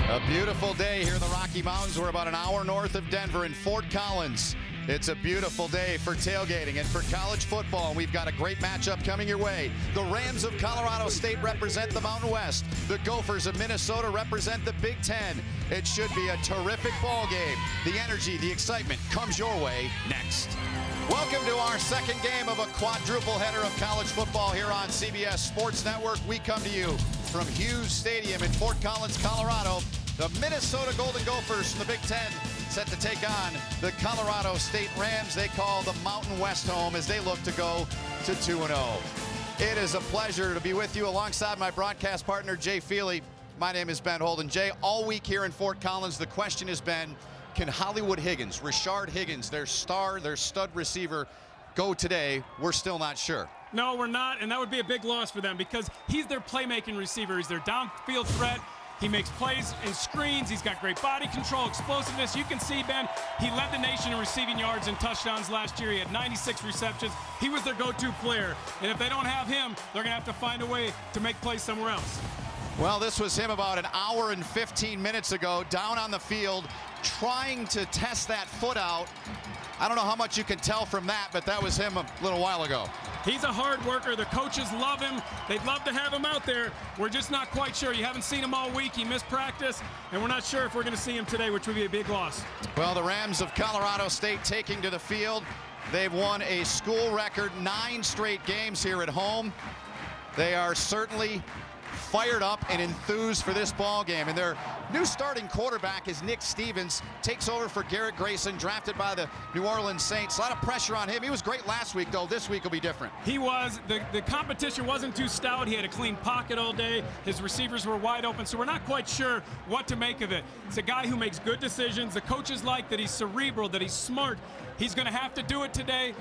A beautiful day here in the Rocky Mountains. We're about an hour north of Denver in Fort Collins. It's a beautiful day for tailgating and for college football. We've got a great matchup coming your way. The Rams of Colorado State represent the Mountain West. The Gophers of Minnesota represent the Big Ten. It should be a terrific ball game. The energy, the excitement comes your way next. Welcome to our second game of a quadruple header of college football here on CBS Sports Network. We come to you from Hughes Stadium in Fort Collins, Colorado. The Minnesota Golden Gophers from the Big Ten set to take on the Colorado State Rams. They call the Mountain West home as they look to go to 2-0. It is a pleasure to be with you alongside my broadcast partner, Jay Feely. My name is Ben Holden. Jay, all week here in Fort Collins, the question has been, can Hollywood Higgins, Rashard Higgins, their star, their stud receiver, go today? We're still not sure. No, we're not, and that would be a big loss for them because he's their playmaking receiver. He's their downfield threat. He makes plays and screens. He's got great body control, explosiveness. You can see, Ben, he led the nation in receiving yards and touchdowns last year. He had 96 receptions. He was their go-to player. And if they don't have him, they're going to have to find a way to make plays somewhere else. Well, this was him about an hour and 15 minutes ago, down on the field, trying to test that foot out. I don't know how much you can tell from that, but that was him a little while ago. He's a hard worker. The coaches love him. They'd love to have him out there. We're just not quite sure. You haven't seen him all week. He missed practice, and we're not sure if we're going to see him today, which would be a big loss. Well, the Rams of Colorado State taking to the field. They've won a school record 9 straight games here at home. They are certainly fired up and enthused for this ball game, and their new starting quarterback is Nick Stevens, takes over for Garrett Grayson, drafted by the New Orleans Saints. A lot of pressure on him. He was great last week, though. This week will be different. He was. The competition wasn't too stout. He had a clean pocket all day. His receivers were wide open, so we're not quite sure what to make of it. It's a guy who makes good decisions. The coaches like that he's cerebral, that he's smart. He's going to have to do it today.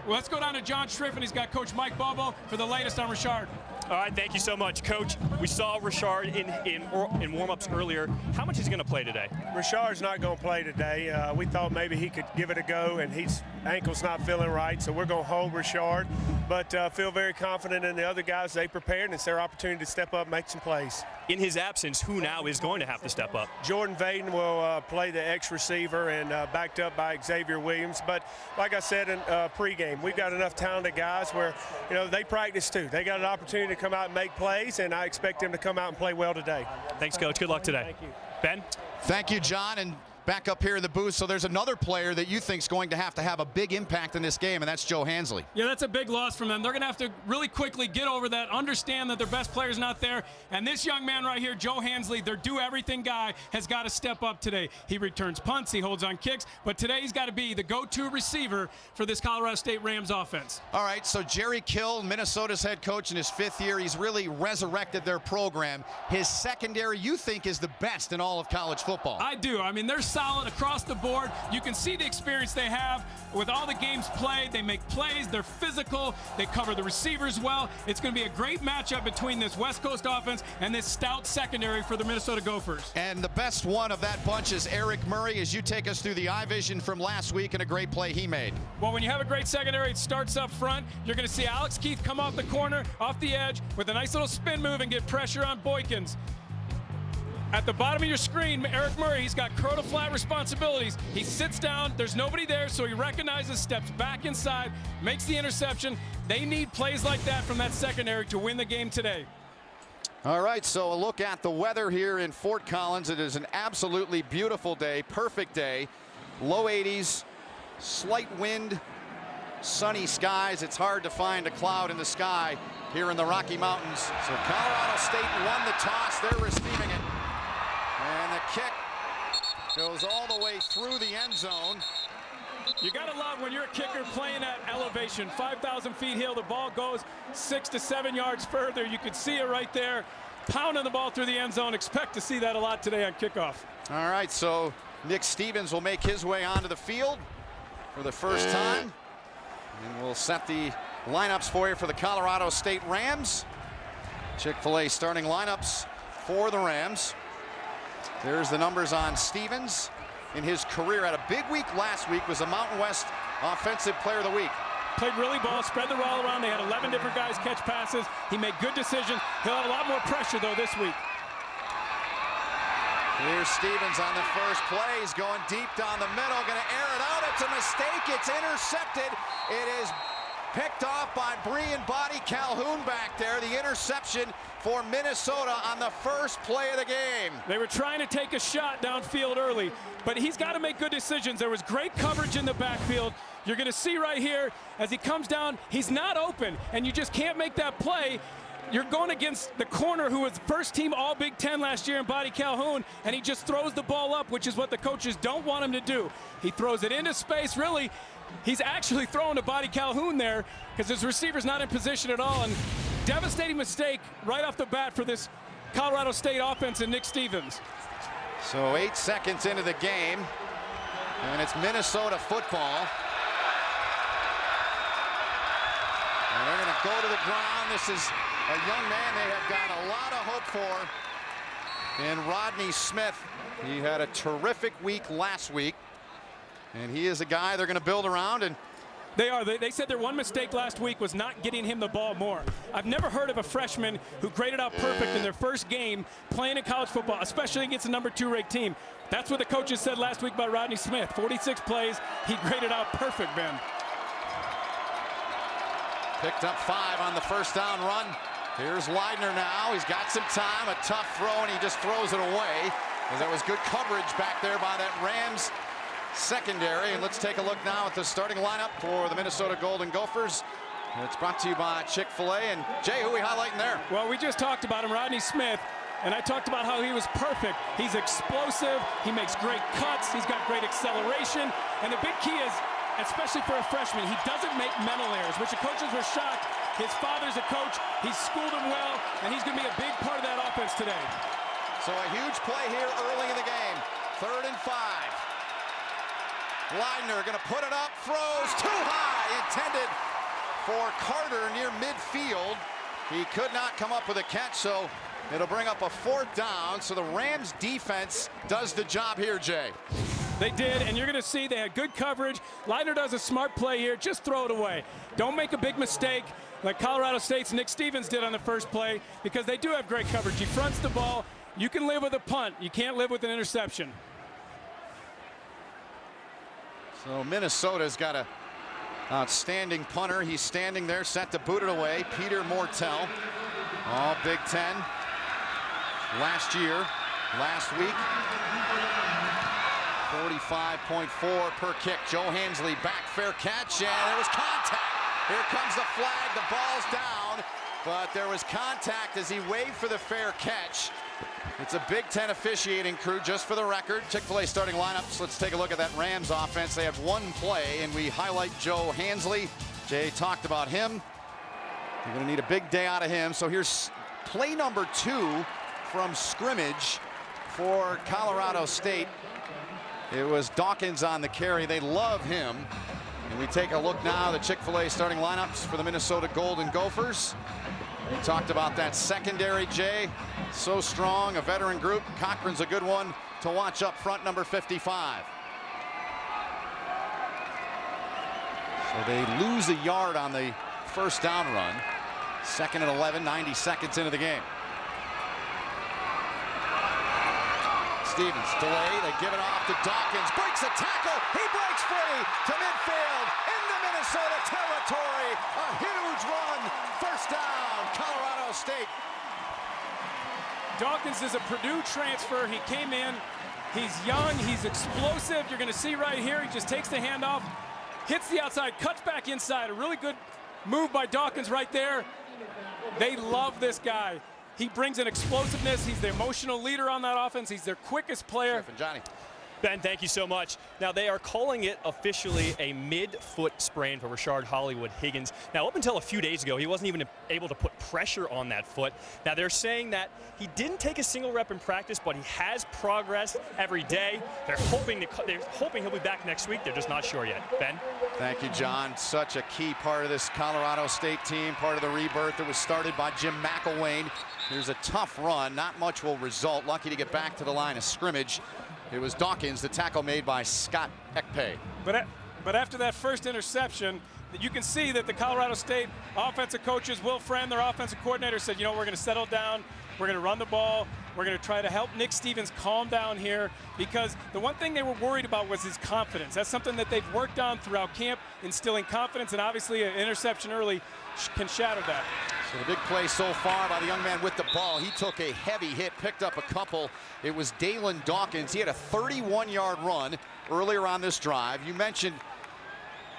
Well, let's go down to John Striff, and he's got Coach Mike Bobo for the latest on Rashard. All right, thank you so much, Coach. We saw Rashard in warm-ups earlier. How much is he going to play today? Rashard's not going to play today. We thought maybe he could give it a go, and his ankle's not feeling right, so we're going to hold Rashard. But feel very confident in the other guys. They prepared, and it's their opportunity to step up and make some plays. In his absence, who now is going to have to step up? Jordan Vaden will play the X-receiver and backed up by Xavier Williams. But like I said in pregame, we've got enough talented guys where, you know, they practice too. They got an opportunity to come out and make plays, and I expect them to come out and play well today. Thanks, Coach. Good luck today. Thank you. Ben? Thank you, John. And back up here in the booth, so there's another player that you think is going to have a big impact in this game, and that's Joe Hansley. Yeah, that's a big loss from them. They're going to have to really quickly get over that, understand that their best player's not there. And this young man right here, Joe Hansley, their do-everything guy, has got to step up today. He returns punts, he holds on kicks, but today he's got to be the go-to receiver for this Colorado State Rams offense. All right, so Jerry Kill, Minnesota's head coach in his 5th year, he's really resurrected their program. His secondary, you think, is the best in all of college football. I do. I mean, they're solid across the board. You can see the experience they have with all the games played. They make plays. They're physical. They cover the receivers well. It's going to be a great matchup between this West Coast offense and this stout secondary for the Minnesota Gophers. And the best one of that bunch is Eric Murray, as you take us through the eye vision from last week and a great play he made. Well, when you have a great secondary, it starts up front. You're going to see Alex Keith come off the corner, off the edge, with a nice little spin move and get pressure on Boykins. At the bottom of your screen, Eric Murray, he's got curl to flat responsibilities. He sits down, there's nobody there, so he recognizes, steps back inside, makes the interception. They need plays like that from that secondary to win the game today. All right, so a look at the weather here in Fort Collins. It is an absolutely beautiful day, perfect day. Low 80s, slight wind, sunny skies. It's hard to find a cloud in the sky here in the Rocky Mountains. So Colorado State won the toss. They're receiving it. And the kick goes all the way through the end zone. You got to love when you're a kicker playing at elevation. 5,000 feet hill, the ball goes 6 to 7 yards further. You can see it right there, pounding the ball through the end zone. Expect to see that a lot today on kickoff. All right, so Nick Stevens will make his way onto the field for the first time. And we'll set the lineups for you for the Colorado State Rams. Chick-fil-A starting lineups for the Rams. There's the numbers on Stevens. In his career, had a big week last week, was a Mountain West Offensive Player of the Week. Played really ball, spread the ball around. They had 11 different guys catch passes. He made good decisions. He'll have a lot more pressure, though, this week. Here's Stevens on the first play. He's going deep down the middle, going to air it out. It's a mistake. It's intercepted. It is picked off by Brian Body Calhoun back there. The interception for Minnesota on the first play of the game. They were trying to take a shot downfield early, but he's got to make good decisions. There was great coverage in the backfield. You're going to see right here as he comes down, he's not open, and you just can't make that play. You're going against the corner who was first team all Big Ten last year in Body Calhoun, and he just throws the ball up, which is what the coaches don't want him to do. He throws it into space. Really, he's actually throwing to Body Calhoun there because his receiver's not in position at all. And devastating mistake right off the bat for this Colorado State offense and Nick Stevens. So 8 seconds into the game, and it's Minnesota football. And they're going to go to the ground. This is a young man they have got a lot of hope for in Rodney Smith. He had a terrific week last week, and he is a guy they're going to build around. And they are. They said their one mistake last week was not getting him the ball more. I've never heard of a freshman who graded out perfect in their first game playing in college football, especially against a number 2 ranked team. That's what the coaches said last week about Rodney Smith. 46 plays, he graded out perfect, Ben. Picked up 5 on the first down run. Here's Leidner now. He's got some time, a tough throw, and he just throws it away. Because that was good coverage back there by that Rams secondary. And let's take a look now at the starting lineup for the Minnesota Golden Gophers. It's brought to you by Chick-fil-A. And Jay, who are we highlighting there? Well, we just talked about him, Rodney Smith. And I talked about how he was perfect. He's explosive. He makes great cuts. He's got great acceleration. And the big key is, especially for a freshman, he doesn't make mental errors, which the coaches were shocked. His father's a coach. He's schooled him well, and he's going to be a big part of that offense today. So a huge play here early in the game. 3rd and 5. Leidner going to put it up, throws too high, intended for Carter near midfield. He could not come up with a catch, so it'll bring up a 4th down. So the Rams defense does the job here, Jay. They did, and you're going to see they had good coverage. Leidner does a smart play here. Just throw it away. Don't make a big mistake like Colorado State's Nick Stevens did on the first play, because they do have great coverage. He fronts the ball. You can live with a punt. You can't live with an interception. So Minnesota's got an outstanding punter. He's standing there, set to boot it away. Peter Mortel, all Big Ten. Last week. 45.4 per kick. Joe Hansley back, fair catch, and there was contact. Here comes the flag, the ball's down, but there was contact as he waved for the fair catch. It's a Big Ten officiating crew, just for the record. Chick-fil-A starting lineups. Let's take a look at that Rams offense. They have one play, and we highlight Joe Hansley. Jay talked about him. You're going to need a big day out of him. So here's play number 2 from scrimmage for Colorado State. It was Dawkins on the carry. They love him. And we take a look now at the Chick-fil-A starting lineups for the Minnesota Golden Gophers. We talked about that secondary, Jay. So strong, a veteran group. Cochran's a good one to watch up front, number 55. So they lose a yard on the first down run. 2nd and 11, 90 seconds into the game. Stevens, delay, they give it off to Dawkins, breaks a tackle, he breaks free to midfield, into Minnesota territory, a huge run, 1st down, Colorado State. Dawkins is a Purdue transfer. He came in, he's young, he's explosive. You're going to see right here, he just takes the handoff, hits the outside, cuts back inside. A really good move by Dawkins right there. They love this guy. He brings an explosiveness. He's the emotional leader on that offense. He's their quickest player. Johnny. Ben, thank you so much. Now, they are calling it officially a mid-foot sprain for Rashard Higgins. Now, up until a few days ago, he wasn't even able to put pressure on that foot. Now, they're saying that he didn't take a single rep in practice, but he has progressed every day. They're hoping he'll be back next week. They're just not sure yet. Ben? Thank you, John. Such a key part of this Colorado State team, part of the rebirth that was started by Jim McElwain. Here's a tough run. Not much will result. Lucky to get back to the line of scrimmage. It was Dawkins, the tackle made by Scott Ekpe. But after that first interception, you can see that the Colorado State offensive coaches, Will Friend, their offensive coordinator, said, you know, we're going to settle down. We're going to run the ball. We're going to try to help Nick Stevens calm down here, because the one thing they were worried about was his confidence. That's something that they've worked on throughout camp, instilling confidence, and obviously an interception early can shatter that. So the big play so far by the young man with the ball. He took a heavy hit, picked up a couple. It was Dalen Dawkins. He had a 31-yard run earlier on this drive. You mentioned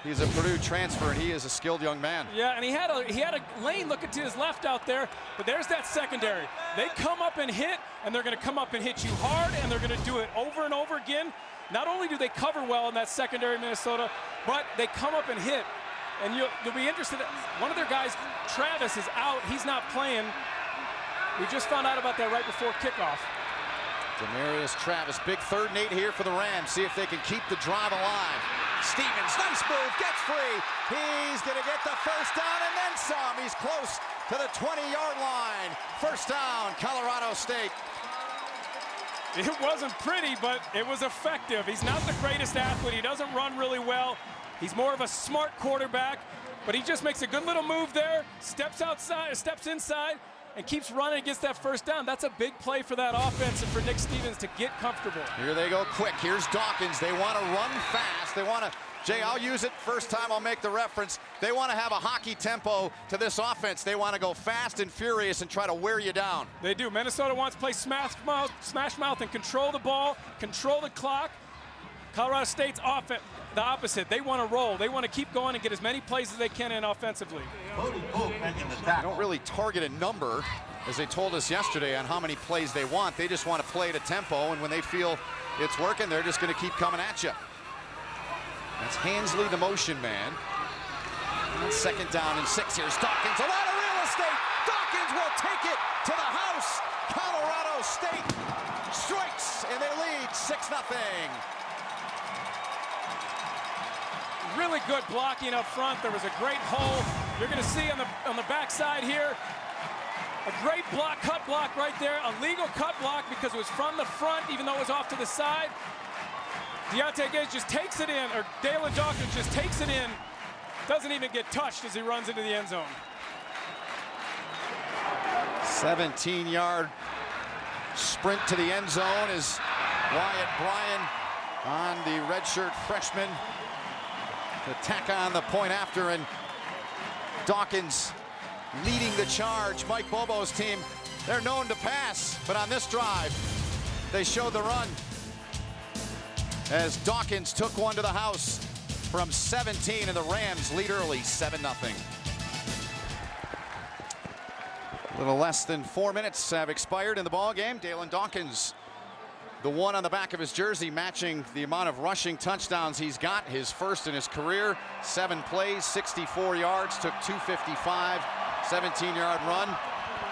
he's a Purdue transfer, and he is a skilled young man. Yeah, and he had a lane looking to his left out there, but there's that secondary. They come up and hit, and they're going to come up and hit you hard, and they're going to do it over and over again. Not only do they cover well in that secondary, Minnesota, but they come up and hit. And you'll be interested. One of their guys, Travis, is out. He's not playing. We just found out about that right before kickoff. Demarius Travis, big 3rd and 8 here for the Rams. See if they can keep the drive alive. Stevens, nice move, gets free. He's going to get the first down and then some. He's close to the 20-yard line. First down, Colorado State. It wasn't pretty, but it was effective. He's not the greatest athlete. He doesn't run really well. He's more of a smart quarterback, but he just makes a good little move there, steps inside, and keeps running and gets that first down. That's a big play for that offense and for Nick Stevens to get comfortable. Here they go quick. Here's Dawkins. They want to run fast. They want to, Jay, I'll use it. First time I'll make the reference. They want to have a hockey tempo to this offense. They want to go fast and furious and try to wear you down. They do. Minnesota wants to play smash mouth and control the ball, control the clock. Colorado State's offense, the opposite. They want to roll. They want to keep going and get as many plays as they can in offensively. They don't really target a number, as they told us yesterday, on how many plays they want. They just want to play at a tempo, and when they feel it's working, they're just going to keep coming at you. That's Hansley, the motion man. And 2nd down and 6. Here's Dawkins. A lot of real estate. Dawkins will take it to the house. Colorado State strikes, and they lead 6-0. Really good blocking up front. There was a great hole. You're going to see on the backside here a great block, cut block right there. A legal cut block because it was from the front, even though it was off to the side. Deontay Gates just takes it in, or Dalen Dawkins just takes it in. Doesn't even get touched as he runs into the end zone. 17-yard sprint to the end zone is Wyatt Bryan on the redshirt freshman to tack on the point after, and Dawkins leading the charge. Mike Bobo's team, they're known to pass, but on this drive, they showed the run as Dawkins took one to the house from 17, and the Rams lead early, 7-0. A little less than 4 minutes have expired in the ball game. Dalen Dawkins, the one on the back of his jersey, matching the amount of rushing touchdowns he's got, his first in his career. 7 plays, 64 yards, took 255, 17-yard run.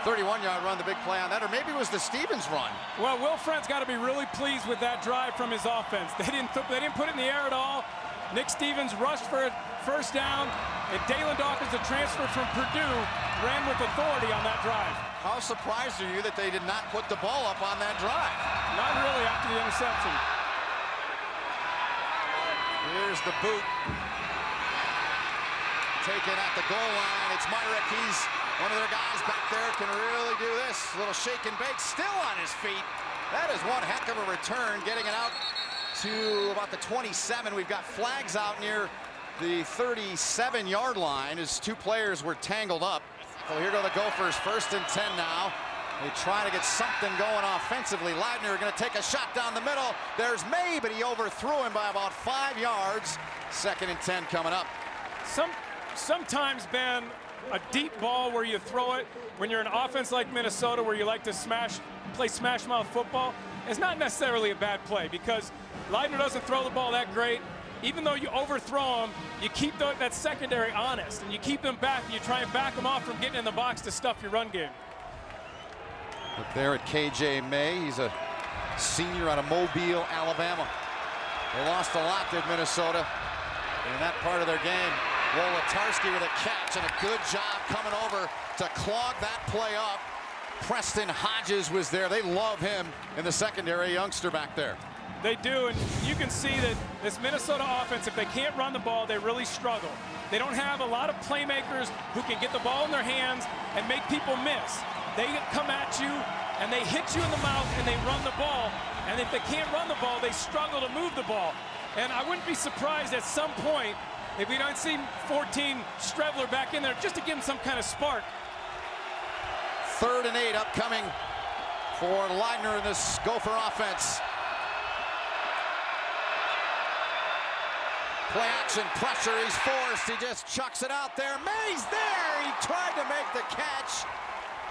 31-yard run, the big play on that, or maybe it was the Stevens run. Well, Will Friend's got to be really pleased with that drive from his offense. They didn't put it in the air at all. Nick Stevens rushed for a first down, and Dalen Dawkins, the transfer from Purdue, ran with authority on that drive. How surprised are you that they did not put the ball up on that drive? Not really after the interception. Here's the boot. Taken at the goal line. It's Myrick. He's one of their guys back there, can really do this. A little shake and bake, still on his feet. That is one heck of a return, getting it out to about the 27. We've got flags out near the 37-yard line as 2 players were tangled up. So here go the Gophers, 1st and 10 now. They try to get something going offensively. Leidner going to take a shot down the middle. There's May, but he overthrew him by about 5 yards. 2nd and 10 coming up. Sometimes, Ben, a deep ball where you throw it when you're an offense like Minnesota, where you like to play smash mouth football, is not necessarily a bad play, because Leidner doesn't throw the ball that great. Even though you overthrow them, you keep that secondary honest, and you keep them back, and you try and back them off from getting in the box to stuff your run game. Look there at KJ May. He's a senior out of Mobile, Alabama. They lost a lot, did Minnesota, in that part of their game. Wolotarski with a catch and a good job coming over to clog that play up. Preston Hodges was there. They love him in the secondary, youngster back there. They do, and you can see that this Minnesota offense, if they can't run the ball, they really struggle. They don't have a lot of playmakers who can get the ball in their hands and make people miss. They come at you, and they hit you in the mouth and they run the ball. And if they can't run the ball, they struggle to move the ball. And I wouldn't be surprised at some point if we don't see 14 Strevler back in there just to give him some kind of spark. 3rd and 8 upcoming for Leidner in this Gopher offense. Play action, pressure, he's forced, he just chucks it out there. May's there, he tried to make the catch.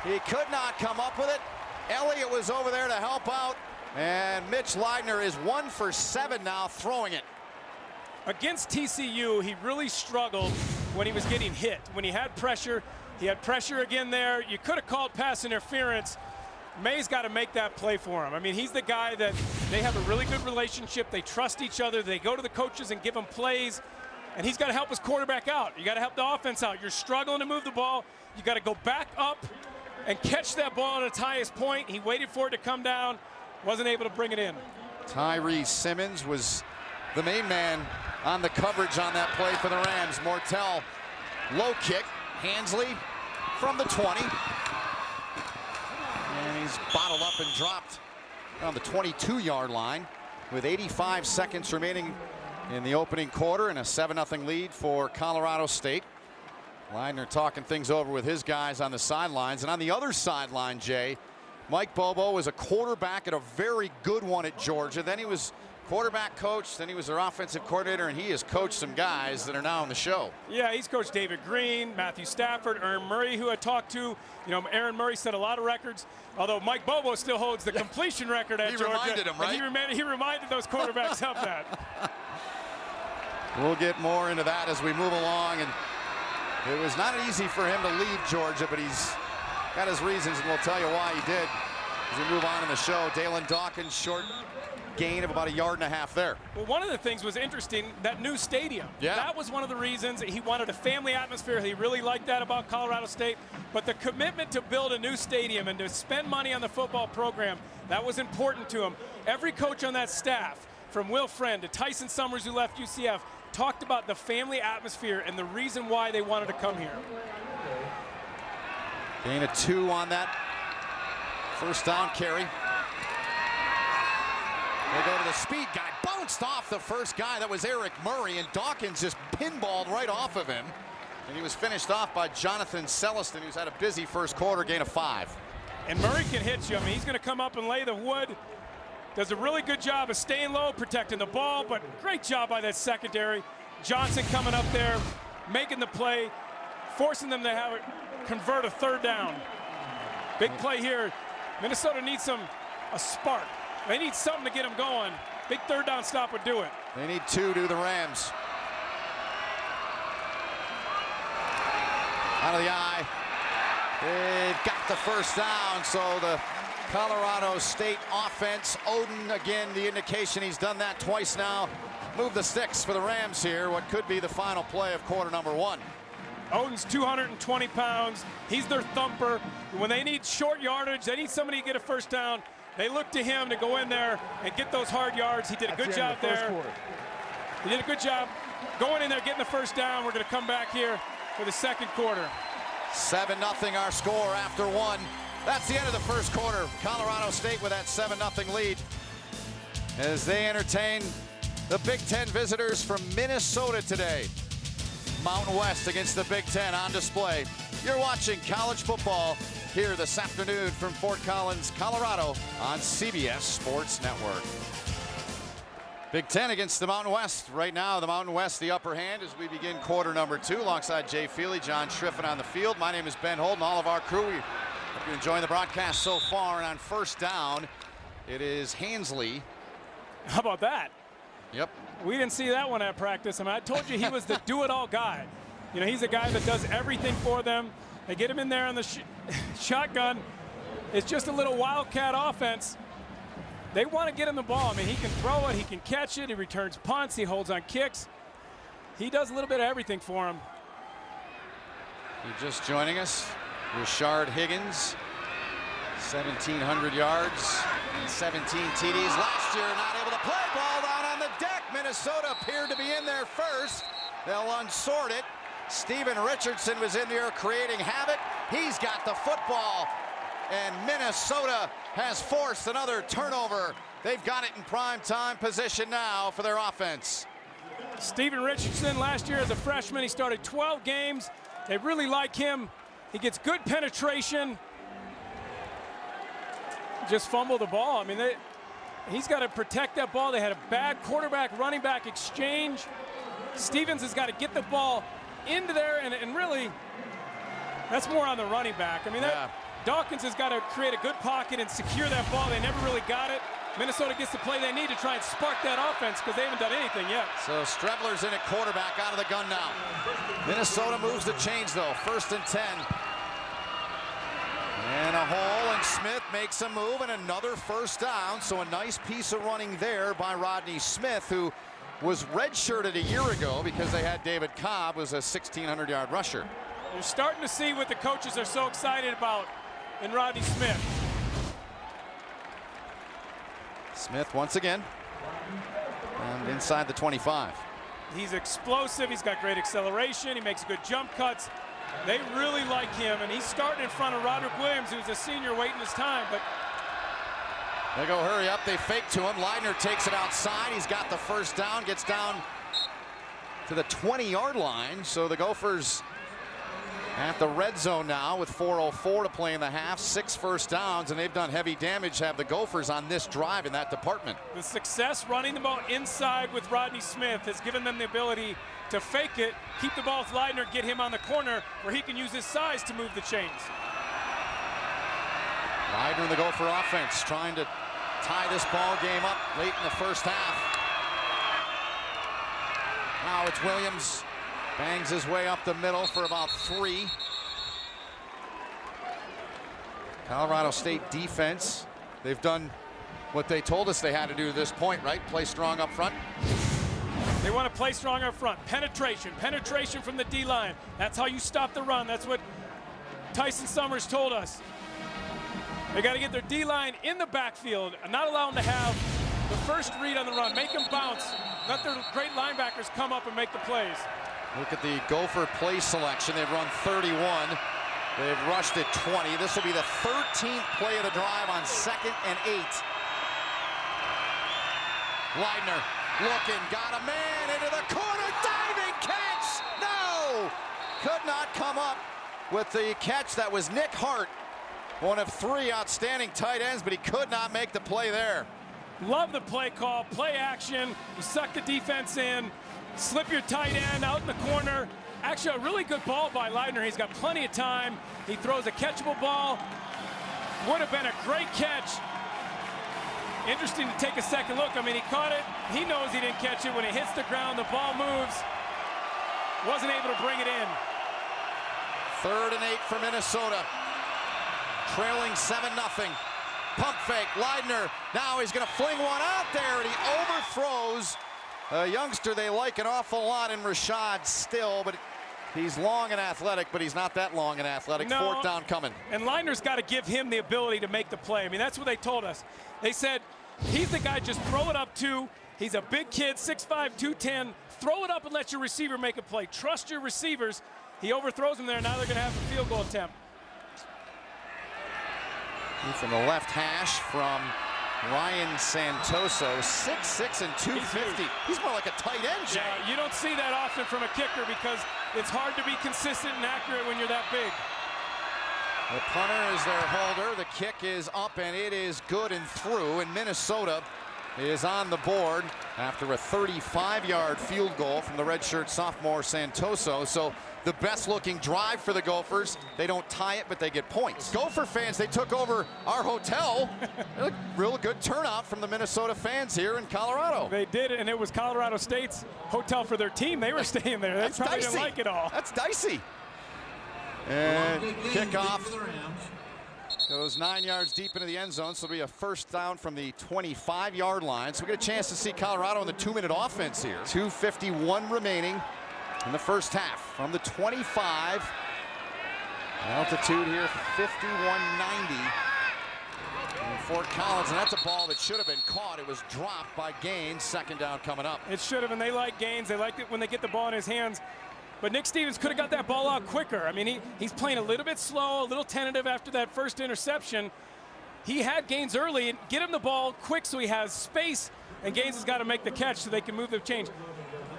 He could not come up with it. Elliott was over there to help out, and Mitch Leidner is 1 for 7 now throwing it. Against TCU, he really struggled when he was getting hit. When he had pressure again there. You could have called pass interference. May's got to make that play for him. I mean, he's the guy that they have a really good relationship. They trust each other. They go to the coaches and give them plays. And he's got to help his quarterback out. You got to help the offense out. You're struggling to move the ball. You got to go back up and catch that ball at its highest point. He waited for it to come down. Wasn't able to bring it in. Tyree Simmons was the main man on the coverage on that play for the Rams. Mortel, low kick. Hansley from the 20. And he's bottled up and dropped on the 22-yard line with 85 seconds remaining in the opening quarter and a 7-0 lead for Colorado State. Leidner talking things over with his guys on the sidelines. And on the other sideline, Jay, Mike Bobo was a quarterback at a very good one at Georgia. Then he was quarterback coach, then he was their offensive coordinator, and he has coached some guys that are now on the show. Yeah, he's coached David Green, Matthew Stafford, Aaron Murray, who I talked to. You know, Aaron Murray set a lot of records, although Mike Bobo still holds the completion record at Georgia. He reminded him, right? He reminded those quarterbacks of that. We'll get more into that as we move along. And it was not easy for him to leave Georgia, but he's got his reasons, and we'll tell you why he did as we move on in the show. Dalen Dawkins, short gain of about 1.5 yards there. Well, one of the things was interesting, that new stadium. Yeah. That was one of the reasons. He wanted a family atmosphere. He really liked that about Colorado State. But the commitment to build a new stadium and to spend money on the football program, that was important to him. Every coach on that staff, from Will Friend to Tyson Summers, who left UCF, talked about the family atmosphere and the reason why they wanted to come here. Gain of 2 on that first down carry. They go to the speed guy, bounced off the first guy. That was Eric Murray, and Dawkins just pinballed right off of him. And he was finished off by Jonathan Celestin, who's had a busy first quarter, gain of 5. And Murray can hit you. I mean, he's going to come up and lay the wood. Does a really good job of staying low, protecting the ball, but great job by that secondary. Johnson coming up there, making the play, forcing them to have it convert a 3rd down. Big play here. Minnesota needs a spark. They need something to get them going. Big 3rd down stop would do it. They need 2 to the Rams. Out of the eye. They've got the first down, so the Colorado State offense, Oden, again, the indication he's done that twice now. Move the sticks for the Rams here. What could be the final play of quarter number 1. Oden's 220 pounds. He's their thumper. When they need short yardage, they need somebody to get a first down. They look to him to go in there and get those hard yards. He did a good job there. He did a good job going in there, getting the first down. We're going to come back here for the second quarter. 7-0 our score after 1. That's the end of the first quarter. Colorado State with that 7-0 lead as they entertain the Big Ten visitors from Minnesota today. Mountain West against the Big Ten on display. You're watching college football here this afternoon from Fort Collins, Colorado on CBS Sports Network. Big Ten against the Mountain West. Right now, the Mountain West the upper hand as we begin quarter number 2 alongside Jay Feely, John Schriffen on the field. My name is Ben Holden, all of our crew. We hope you're enjoying the broadcast so far. And on first down, it is Hansley. How about that? Yep. We didn't see that one at practice. I mean, I told you he was the do-it-all guy. You know, he's a guy that does everything for them. They get him in there on the shotgun. It's just a little wildcat offense. They want to get him the ball. I mean, he can throw it, he can catch it, he returns punts, he holds on kicks. He does a little bit of everything for him. You're just joining us. Rashard Higgins, 1,700 yards and 17 TDs last year. Not able to play, ball down on the deck. Minnesota appeared to be in there first. They'll unsort it. Steven Richardson was in there creating havoc. He's got the football. and Minnesota has forced another turnover. They've got it in prime time position now for their offense. Steven Richardson last year as a freshman, he started 12 games. They really like him. He gets good penetration. Just fumble the ball. I mean, he's got to protect that ball. They had a bad quarterback, running back exchange. Stevens has got to get the ball into there, and really, that's more on the running back. I mean, Dawkins has got to create a good pocket and secure that ball. They never really got it. Minnesota gets the play they need to try and spark that offense because they haven't done anything yet. So Streveler's in at quarterback, out of the gun now. Minnesota moves the chains, though. 1st and 10. And a hole, and Smith makes a move, and another first down. So a nice piece of running there by Rodney Smith, who was redshirted a year ago because they had David Cobb, was a 1,600-yard rusher. You're starting to see what the coaches are so excited about in Rodney Smith. Smith once again, and inside the 25. He's explosive, he's got great acceleration, he makes good jump cuts. They really like him, and he's starting in front of Roderick Williams, who's a senior waiting his time. But they go hurry up, they fake to him. Leidner takes it outside, he's got the first down, gets down to the 20-yard line. So the Gophers at the red zone now with 4:04 to play in the half. 6 first downs, and they've done heavy damage, have the Gophers on this drive in that department. The success running the ball inside with Rodney Smith has given them the ability to fake it, keep the ball with Leidner, get him on the corner where he can use his size to move the chains. Leidner in the Gopher offense trying to tie this ball game up late in the first half. Now it's Williams. Bangs his way up the middle for about 3. Colorado State defense, they've done what they told us they had to do to this point, right? Play strong up front. They want to play strong up front. Penetration from the D-line. That's how you stop the run. That's what Tyson Summers told us. They got to get their D-line in the backfield and not allow them to have the first read on the run. Make them bounce. Let their great linebackers come up and make the plays. Look at the Gopher play selection. They've run 31. They've rushed it 20. This will be the 13th play of the drive on 2nd and 8. Leidner looking, got a man into the corner, diving catch! No! Could not come up with the catch. That was Nick Hart, one of 3 outstanding tight ends, but he could not make the play there. Love the play call, play action. You suck the defense in. Slip your tight end out in the corner. Actually, a really good ball by Leidner. He's got plenty of time. He throws a catchable ball. Would have been a great catch. Interesting to take a second look. I mean, he caught it. He knows he didn't catch it. When it hits the ground, the ball moves. Wasn't able to bring it in. 3rd and 8 for Minnesota. Trailing 7-0. Pump fake, Leidner. Now he's going to fling one out there, and he overthrows a youngster they like an awful lot in Rashard still, but he's long and athletic, but he's not that long and athletic. No. 4th down coming. And Leidner's got to give him the ability to make the play. I mean, that's what they told us. They said, he's the guy, just throw it up to. He's a big kid, 6'5", 210. Throw it up and let your receiver make a play. Trust your receivers. He overthrows them there. Now they're going to have a field goal attempt. From the left hash from Ryan Santoso, 6'6" and 250. He's more like a tight end, Jay. Yeah, you don't see that often from a kicker because it's hard to be consistent and accurate when you're that big. The punter is their holder. The kick is up, and it is good and through. And Minnesota is on the board after a 35-yard field goal from the redshirt sophomore Santoso. So the best-looking drive for the Gophers. They don't tie it, but they get points. Gopher fans, they took over our hotel. Real good turnout from the Minnesota fans here in Colorado. They did, and it was Colorado State's hotel for their team. They were staying there. They probably didn't like it all. That's dicey. And kickoff goes 9 yards deep into the end zone, so it'll be a first down from the 25-yard line. So we get a chance to see Colorado in the 2-minute offense here. 2:51 remaining in the first half from the 25. Altitude here, 5190 in Fort Collins, and that's a ball that should have been caught. It was dropped by Gaines. 2nd down coming up. It should have, and they like Gaines. They like it when they get the ball in his hands. But Nick Stevens could have got that ball out quicker. I mean, he's playing a little bit slow, a little tentative after that first interception. He had Gaines early, and get him the ball quick so he has space, and Gaines has got to make the catch so they can move the change.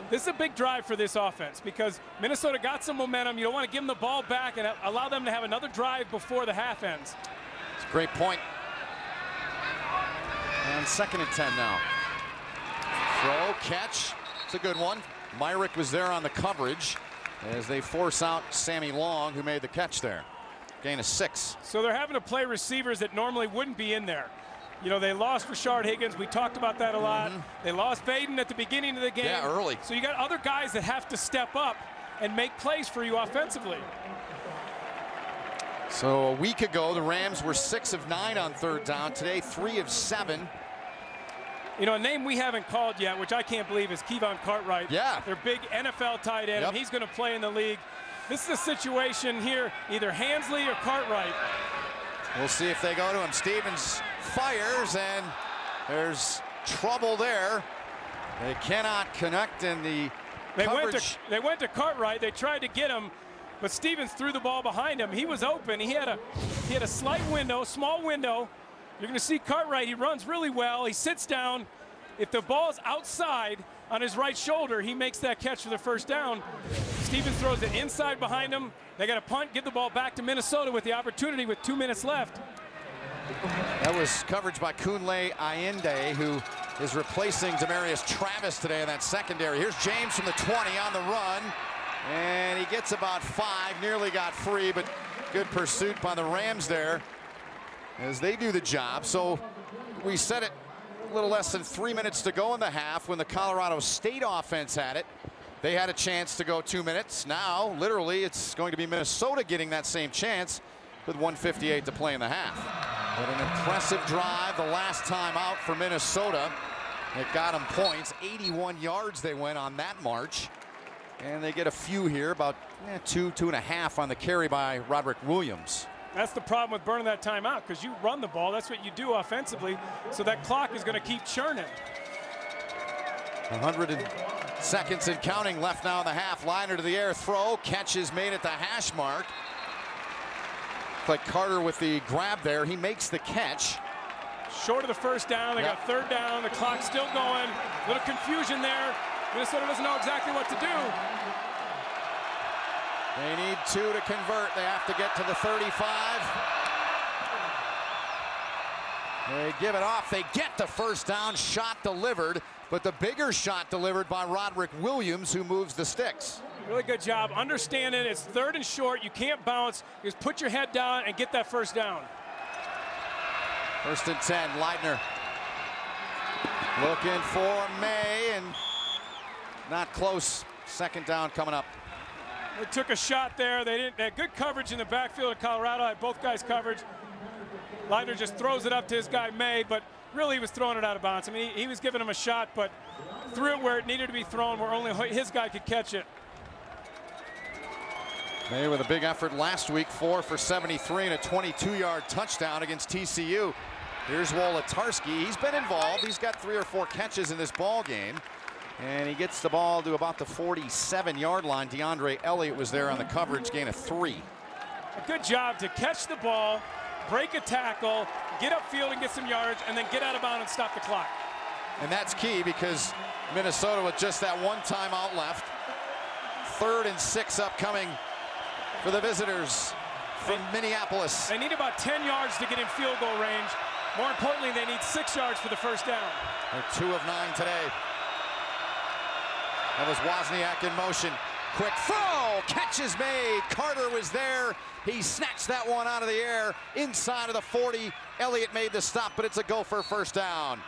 This is a big drive for this offense because Minnesota got some momentum. You don't want to give them the ball back and allow them to have another drive before the half ends. It's a great point. And 2nd and 10 now. Throw, catch. It's a good one. Myrick was there on the coverage as they force out Sammy Long, who made the catch there. Gain of 6. So they're having to play receivers that normally wouldn't be in there. You know, they lost Rashard Higgins. We talked about that a lot. They lost Baden at the beginning of the game. Yeah, early. So you got other guys that have to step up and make plays for you offensively. So a week ago, the Rams were 6 of 9 on 3rd down. Today, 3 of 7. You know, a name we haven't called yet, which I can't believe, is Kevon Cartwright. Yeah. Their big NFL tight end, and he's going to play in the league. This is a situation here, either Hansley or Cartwright. We'll see if they go to him. Stevens fires, and there's trouble there. They cannot connect in the coverage. They went to Cartwright. They tried to get him, but Stevens threw the ball behind him. He was open. He had a slight window, small window. You're going to see Cartwright. He runs really well. He sits down. If the ball's outside on his right shoulder, he makes that catch for the first down. Stevens throws it inside behind him. They got a punt, give the ball back to Minnesota with the opportunity with 2 minutes left. That was coverage by Kunle Ayinde, who is replacing Demarius Travis today in that secondary. Here's James from the 20 on the run, and he gets about 5, nearly got free, but good pursuit by the Rams there as they do the job. So we said it, a little less than 3 minutes to go in the half when the Colorado State offense had it. They had a chance to go 2 minutes. Now, literally, it's going to be Minnesota getting that same chance with 1:58 to play in the half. But an impressive drive the last time out for Minnesota. It got them points. 81 yards they went on that march. And they get a few here, about 2.5 on the carry by Roderick Williams. That's the problem with burning that timeout, because you run the ball. That's what you do offensively. So that clock is going to keep churning. 100 seconds and counting left now in the half. Liner to the air, throw, catch is made at the hash mark. Like Carter with the grab there. He makes the catch. Short of the first down. They got 3rd down. The clock's still going. A little confusion there. Minnesota doesn't know exactly what to do. They need 2 to convert. They have to get to the 35. They give it off. They get the first down. Shot delivered, but the bigger shot delivered by Roderick Williams, who moves the sticks. Really good job. Understand it. It's 3rd and short. You can't bounce. Just put your head down and get that first down. 1st and 10. Leitner looking for May, and not close. 2nd down coming up. They took a shot there. They had good coverage in the backfield of Colorado. Had both guys covered. Leitner just throws it up to his guy May, but really he was throwing it out of bounds. I mean, he was giving him a shot, but threw it where it needed to be thrown, where only his guy could catch it. May with a big effort last week, 4 for 73 and a 22-yard touchdown against TCU. Here's Wolotarski. He's been involved. He's got 3 or 4 catches in this ball game. And he gets the ball to about the 47-yard line. DeAndre Elliott was there on the coverage, gain of 3. A good job to catch the ball, break a tackle, get upfield and get some yards, and then get out of bounds and stop the clock. And that's key because Minnesota with just that one timeout left. 3rd and 6 upcoming for the visitors from Minneapolis. They need about 10 yards to get in field goal range. More importantly, they need 6 yards for the first down. They're 2 of 9 today. That was Wozniak in motion. Quick throw, catch is made. Carter was there. He snatched that one out of the air inside of the 40. Elliott made the stop, but it's a Gopher first down.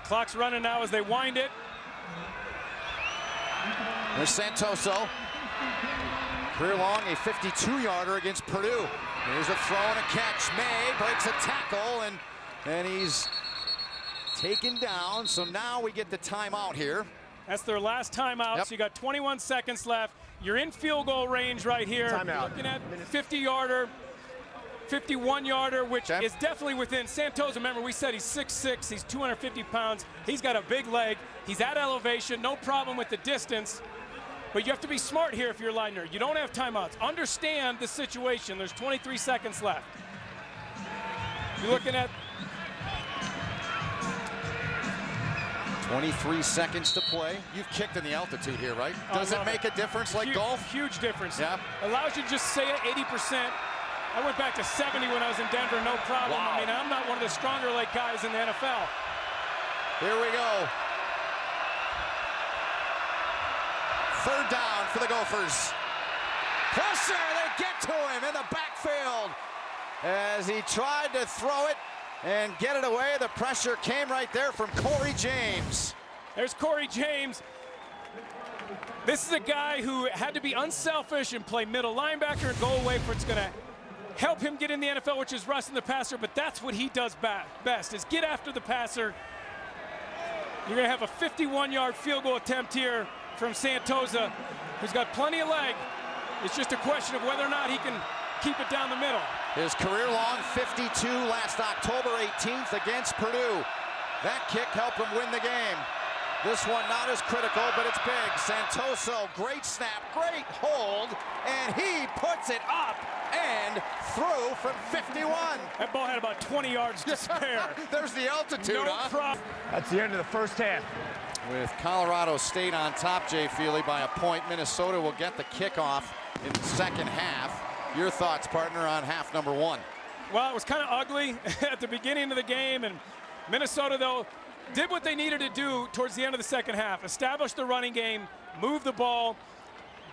Clock's running now as they wind it. There's Santoso. Career long, a 52-yarder against Purdue. Here's a throw and a catch. May breaks a tackle, and he's taken down. So now we get the timeout here. That's their last timeout. Yep. So you got 21 seconds left. You're in field goal range right here. Timeout. Looking at 50-yarder, 51-yarder, which is definitely within. Santos, remember, we said he's 6'6", he's 250 pounds. He's got a big leg. He's at elevation, no problem with the distance. But you have to be smart here if you're Leitner. You don't have timeouts. Understand the situation. There's 23 seconds left. You're looking at 23 seconds to play. You've kicked in the altitude here, right? Does it make a difference like golf? Huge difference. Yeah. Allows you to just say it 80%. I went back to 70 when I was in Denver, no problem. Wow. I mean, I'm not one of the stronger leg guys in the NFL. Here we go. Third down for the Gophers. Pressure, they get to him in the backfield as he tried to throw it and get it away. The pressure came right there from Corey James. There's Corey James. This is a guy who had to be unselfish and play middle linebacker and go away for it's going to help him get in the NFL, which is rushing the passer, but that's what he does best, is get after the passer. You're going to have a 51-yard field goal attempt here from Santosa, who's got plenty of leg. It's just a question of whether or not he can keep it down the middle. His career-long 52 last October 18th against Purdue. That kick helped him win the game. This one not as critical, but it's big. Santoso, great snap, great hold, and he puts it up and through from 51. That ball had about 20 yards to spare. There's the altitude, No huh? problem. That's the end of the first half. With Colorado State on top, Jay Feely, by a point, Minnesota will get the kickoff in the second half. Your thoughts, partner, on half number one? Well, it was kind of ugly at the beginning of the game, and Minnesota, though, did what they needed to do towards the end of the second half. Establish the running game, move the ball.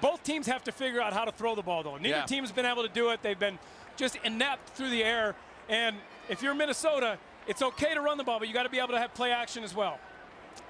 Both teams have to figure out how to throw the ball, though. Neither team's been able to do it. They've been just inept through the air. And if you're Minnesota, it's okay to run the ball, but you got to be able to have play action as well.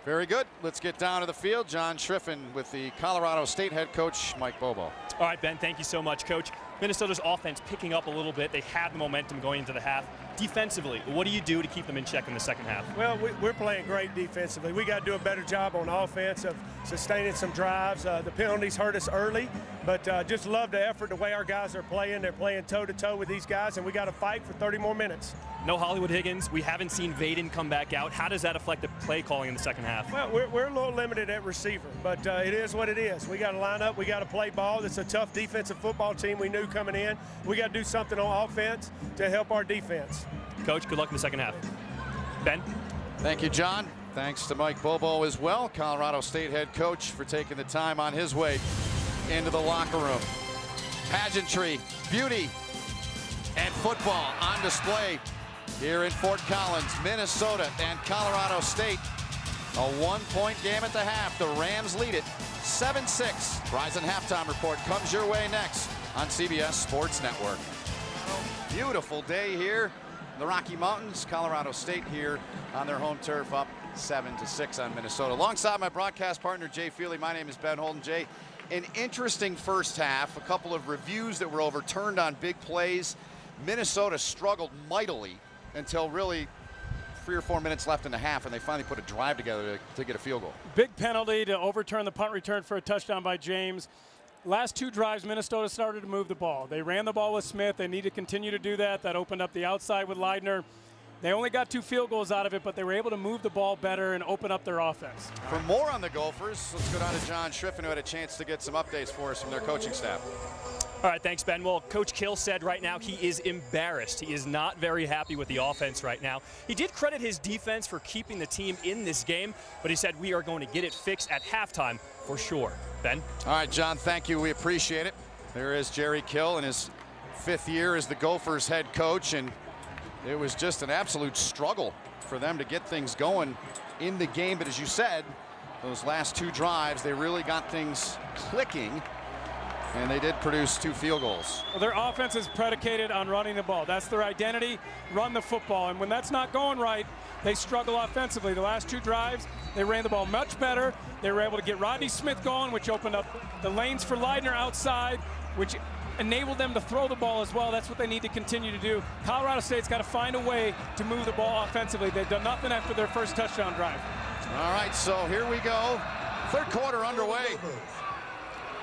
Very good. Let's get down to the field. John Schriffen with the Colorado State head coach, Mike Bobo. All right, Ben, thank you so much, Coach. Minnesota's offense picking up a little bit. They had the momentum going into the half. Defensively, what do you do to keep them in check in the second half? Well, we're playing great defensively. We got to do a better job on offense of sustaining some drives. The penalties hurt us early, but just love the effort, the way our guys are playing. They're playing toe-to-toe with these guys, and we got to fight for 30 more minutes. No Hollywood Higgins. We haven't seen Vaden come back out. How does that affect the play calling in the second half? Well, we're a little limited at receiver, but it is what it is. We got to line up. We got to play ball. It's a tough defensive football team we knew coming in. We got to do something on offense to help our defense. Coach, good luck in the second half. Ben? Thank you, John. Thanks to Mike Bobo as well, Colorado State head coach, for taking the time on his way into the locker room. Pageantry, beauty, and football on display here in Fort Collins, Minnesota and Colorado State. A one-point game at the half. The Rams lead it 7-6. Verizon halftime report comes your way next on CBS Sports Network. Beautiful day here in the Rocky Mountains. Colorado State here on their home turf, up 7-6 on Minnesota. Alongside my broadcast partner, Jay Feely, my name is Ben Holden. Jay, an interesting first half. A couple of reviews that were overturned on big plays. Minnesota struggled mightily until really 3 or 4 minutes left in the half, and they finally put a drive together to get a field goal. Big penalty to overturn the punt return for a touchdown by James. Last two drives, Minnesota started to move the ball. They ran the ball with Smith. They need to continue to do that. That opened up the outside with Leitner. They only got 2 field goals out of it, but they were able to move the ball better and open up their offense. For more on the Gophers, let's go down to John Schriffen, who had a chance to get some updates for us from their coaching staff. All right, thanks, Ben. Well, Coach Kill said right now he is embarrassed. He is not very happy with the offense right now. He did credit his defense for keeping the team in this game, but he said we are going to get it fixed at halftime for sure. Ben? All right, John, thank you. We appreciate it. There is Jerry Kill in his 5th year as the Gophers head coach, and it was just an absolute struggle for them to get things going in the game. But as you said, those last 2 drives, they really got things clicking, and they did produce 2 field goals. Well, their offense is predicated on running the ball. That's their identity, run the football. And when that's not going right, they struggle offensively. The last 2 drives, they ran the ball much better. They were able to get Rodney Smith going, which opened up the lanes for Leitner outside, which enabled them to throw the ball as well. That's what they need to continue to do. Colorado State's got to find a way to move the ball offensively. They've done nothing after their first touchdown drive. All right, so here we go. 3rd quarter underway.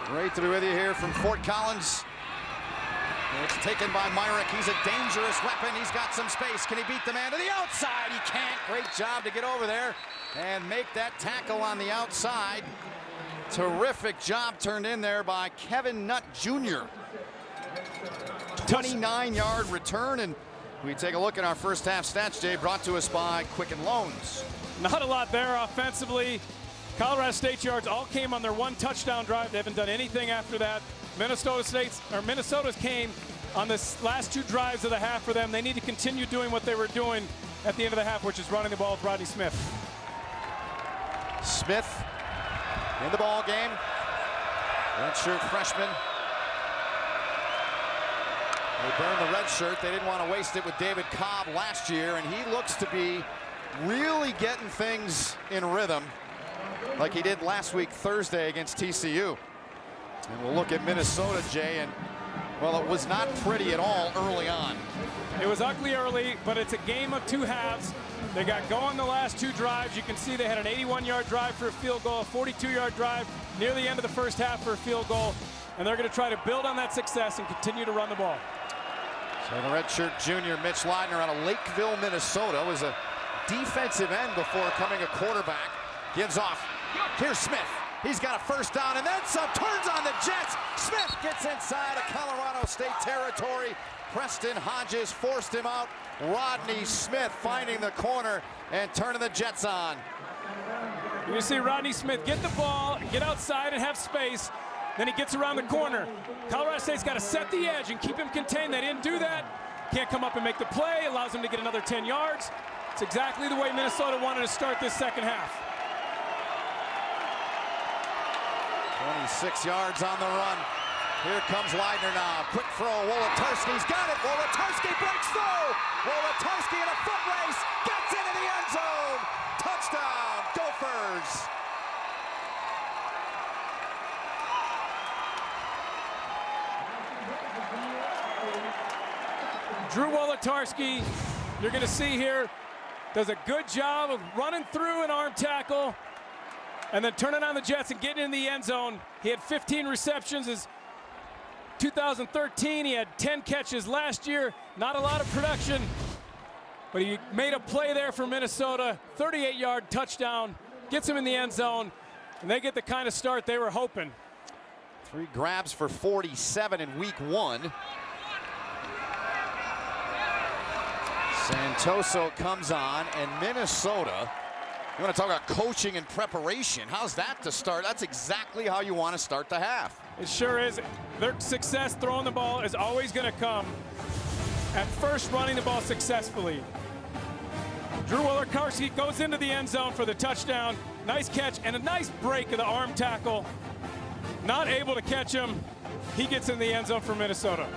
Great to be with you here from Fort Collins. It's taken by Myrick. He's a dangerous weapon. He's got some space. Can he beat the man to the outside? He can't. Great job to get over there and make that tackle on the outside. Terrific job turned in there by Kevin Nutt Jr. 29-yard return, and we take a look at our first half stats, Jay, brought to us by Quicken Loans. Not a lot there offensively. Colorado State yards all came on their one touchdown drive. They haven't done anything after that. Minnesota's came on the last two drives of the half for them. They need to continue doing what they were doing at the end of the half, which is running the ball with Rodney Smith. Smith in the ball game. Redshirt freshman. They burned the red shirt. They didn't want to waste it with David Cobb last year, and he looks to be really getting things in rhythm like he did last week Thursday against TCU. And we'll look at Minnesota, Jay, and well, it was not pretty at all early on. It was ugly early, but it's a game of two halves. They got going the last two drives. You can see they had an 81-yard drive for a field goal, a 42-yard drive near the end of the first half for a field goal, and they're going to try to build on that success and continue to run the ball. So the redshirt junior Mitch Leidner out of Lakeville, Minnesota, was a defensive end before becoming a quarterback. Gives off. Here's Smith. He's got a first down and then some. Turns on the Jets. Smith gets inside of Colorado State territory. Preston Hodges forced him out. Rodney Smith finding the corner and turning the Jets on. You see Rodney Smith get the ball, get outside and have space. Then he gets around the corner. Colorado State's got to set the edge and keep him contained. They didn't do that. Can't come up and make the play. Allows him to get another 10 yards. It's exactly the way Minnesota wanted to start this second half. 26 yards on the run. Here comes Leidner now. Quick throw. Wolotarski's got it. Wolotarski breaks through. Wolotarski in a foot race. Gets into the end zone. Touchdown, Gophers. Drew Wolotarski, you're going to see here, does a good job of running through an arm tackle and then turning on the Jets and getting in the end zone. He had 15 receptions. His 2013, he had 10 catches last year. Not a lot of production, but he made a play there for Minnesota. 38-yard touchdown, gets him in the end zone, and they get the kind of start they were hoping. 3 grabs for 47 in week 1. Santoso comes on, and Minnesota, you want to talk about coaching and preparation. How's that to start? That's exactly how you want to start the half. It sure is. Their success throwing the ball is always going to come at first running the ball successfully. Drew Wolotarski goes into the end zone for the touchdown. Nice catch and a nice break of the arm tackle. Not able to catch him. He gets in the end zone for Minnesota.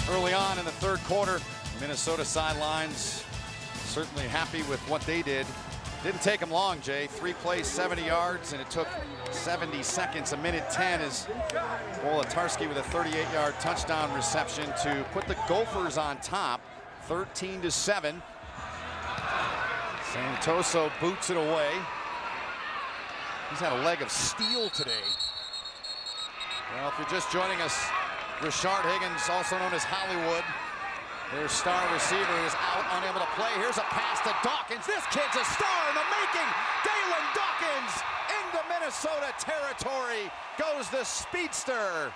Early on in the third quarter, Minnesota sidelines certainly happy with what they did. Didn't take them long, Jay. 3 plays, 70 yards, and it took 70 seconds, a minute 10, as Wolotarski with a 38-yard touchdown reception to put the Gophers on top, 13-7. Santoso boots it away. He's had a leg of steel today. Well, if you're just joining us, Rashard Higgins, also known as Hollywood, their star receiver, is out, unable to play. Here's a pass to Dawkins. This kid's a star in the making. Dalen Dawkins into Minnesota territory. Goes the speedster.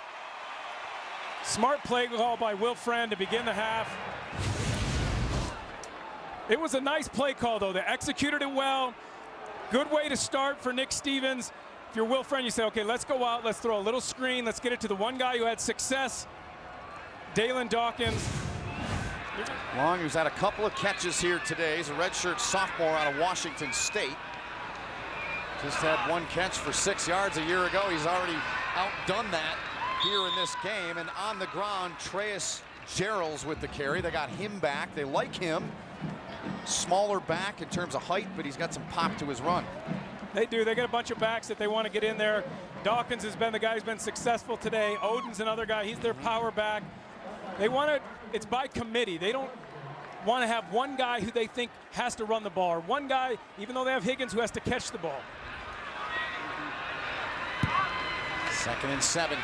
Smart play call by Will Friend to begin the half. It was a nice play call, though. They executed it well. Good way to start for Nick Stevens. If you're Will Friend, you say, okay, let's go out. Let's throw a little screen. Let's get it to the one guy who had success, Dalen Dawkins. Long, who's had a couple of catches here today. He's a redshirt sophomore out of Washington State. Just had 1 catch for 6 yards a year ago. He's already outdone that here in this game. And on the ground, Treyas Gerald's with the carry. They got him back. They like him. Smaller back in terms of height, but he's got some pop to his run. They do. They got a bunch of backs that they want to get in there. Dawkins has been the guy who's been successful today. Oden's another guy. He's their power back. They want to, it's by committee. They don't want to have one guy who they think has to run the ball, or one guy, even though they have Higgins, who has to catch the ball. 2nd and 7.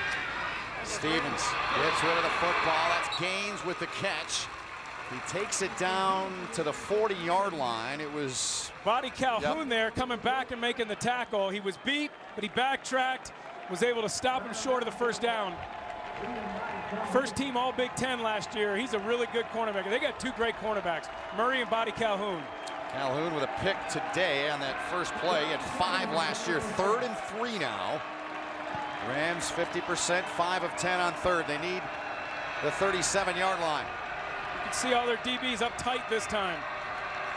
Stevens gets rid of the football. That's Gaines with the catch. He takes it down to the 40-yard line. It was Body Calhoun there coming back and making the tackle. He was beat, but he backtracked, was able to stop him short of the first down. First team All Big Ten last year. He's a really good cornerback. They got two great cornerbacks, Murray and Body Calhoun. Calhoun with a pick today on that first play. He had 5 last year, 3rd and 3 now. Rams 50%, 5 of 10 on third. They need the 37-yard line. You can see all their DBs up tight this time.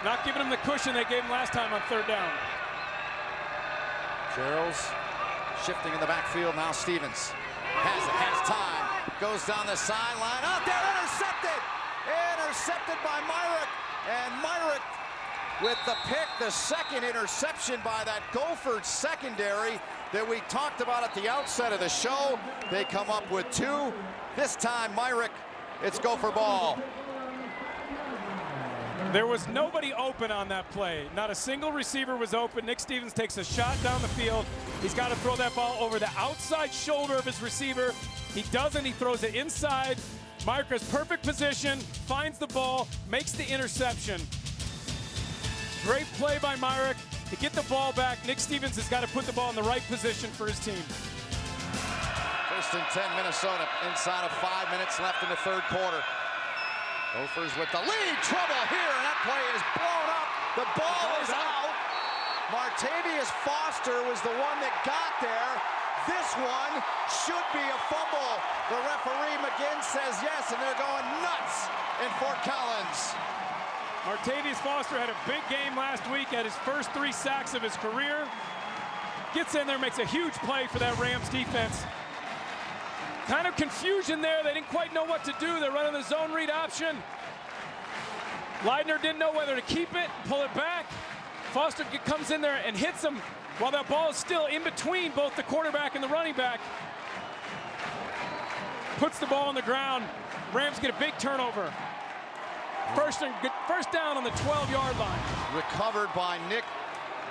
Not giving them the cushion they gave them last time on 3rd down. Gerald's shifting in the backfield. Now Stevens has time. Goes down the sideline. Out there, intercepted! Intercepted by Myrick. And Myrick with the pick, the second interception by that Gophers secondary that we talked about at the outset of the show. They come up with 2. This time, Myrick, it's Gopher ball. There was nobody open on that play. Not a single receiver was open. Nick Stevens takes a shot down the field. He's got to throw that ball over the outside shoulder of his receiver. He doesn't. He throws it inside. Myrick has perfect position, finds the ball, makes the interception. Great play by Myrick to get the ball back. Nick Stevens has got to put the ball in the right position for his team. 1st and 10 Minnesota inside of 5 minutes left in the 3rd quarter. Gophers with the lead. Trouble here, and that play is blown up. The ball is out. Martavius Foster was the one that got there. This one should be a fumble. The referee McGinn says yes, and they're going nuts in Fort Collins. Martavius Foster had a big game last week, had his first 3 sacks of his career. Gets in there, makes a huge play for that Rams defense. Kind of confusion there. They didn't quite know what to do. They're running the zone read option. Leidner didn't know whether to keep it, pull it back. Foster comes in there and hits him while that ball is still in between both the quarterback and the running back. Puts the ball on the ground. Rams get a big turnover. First down on the 12-yard line. Recovered by Nick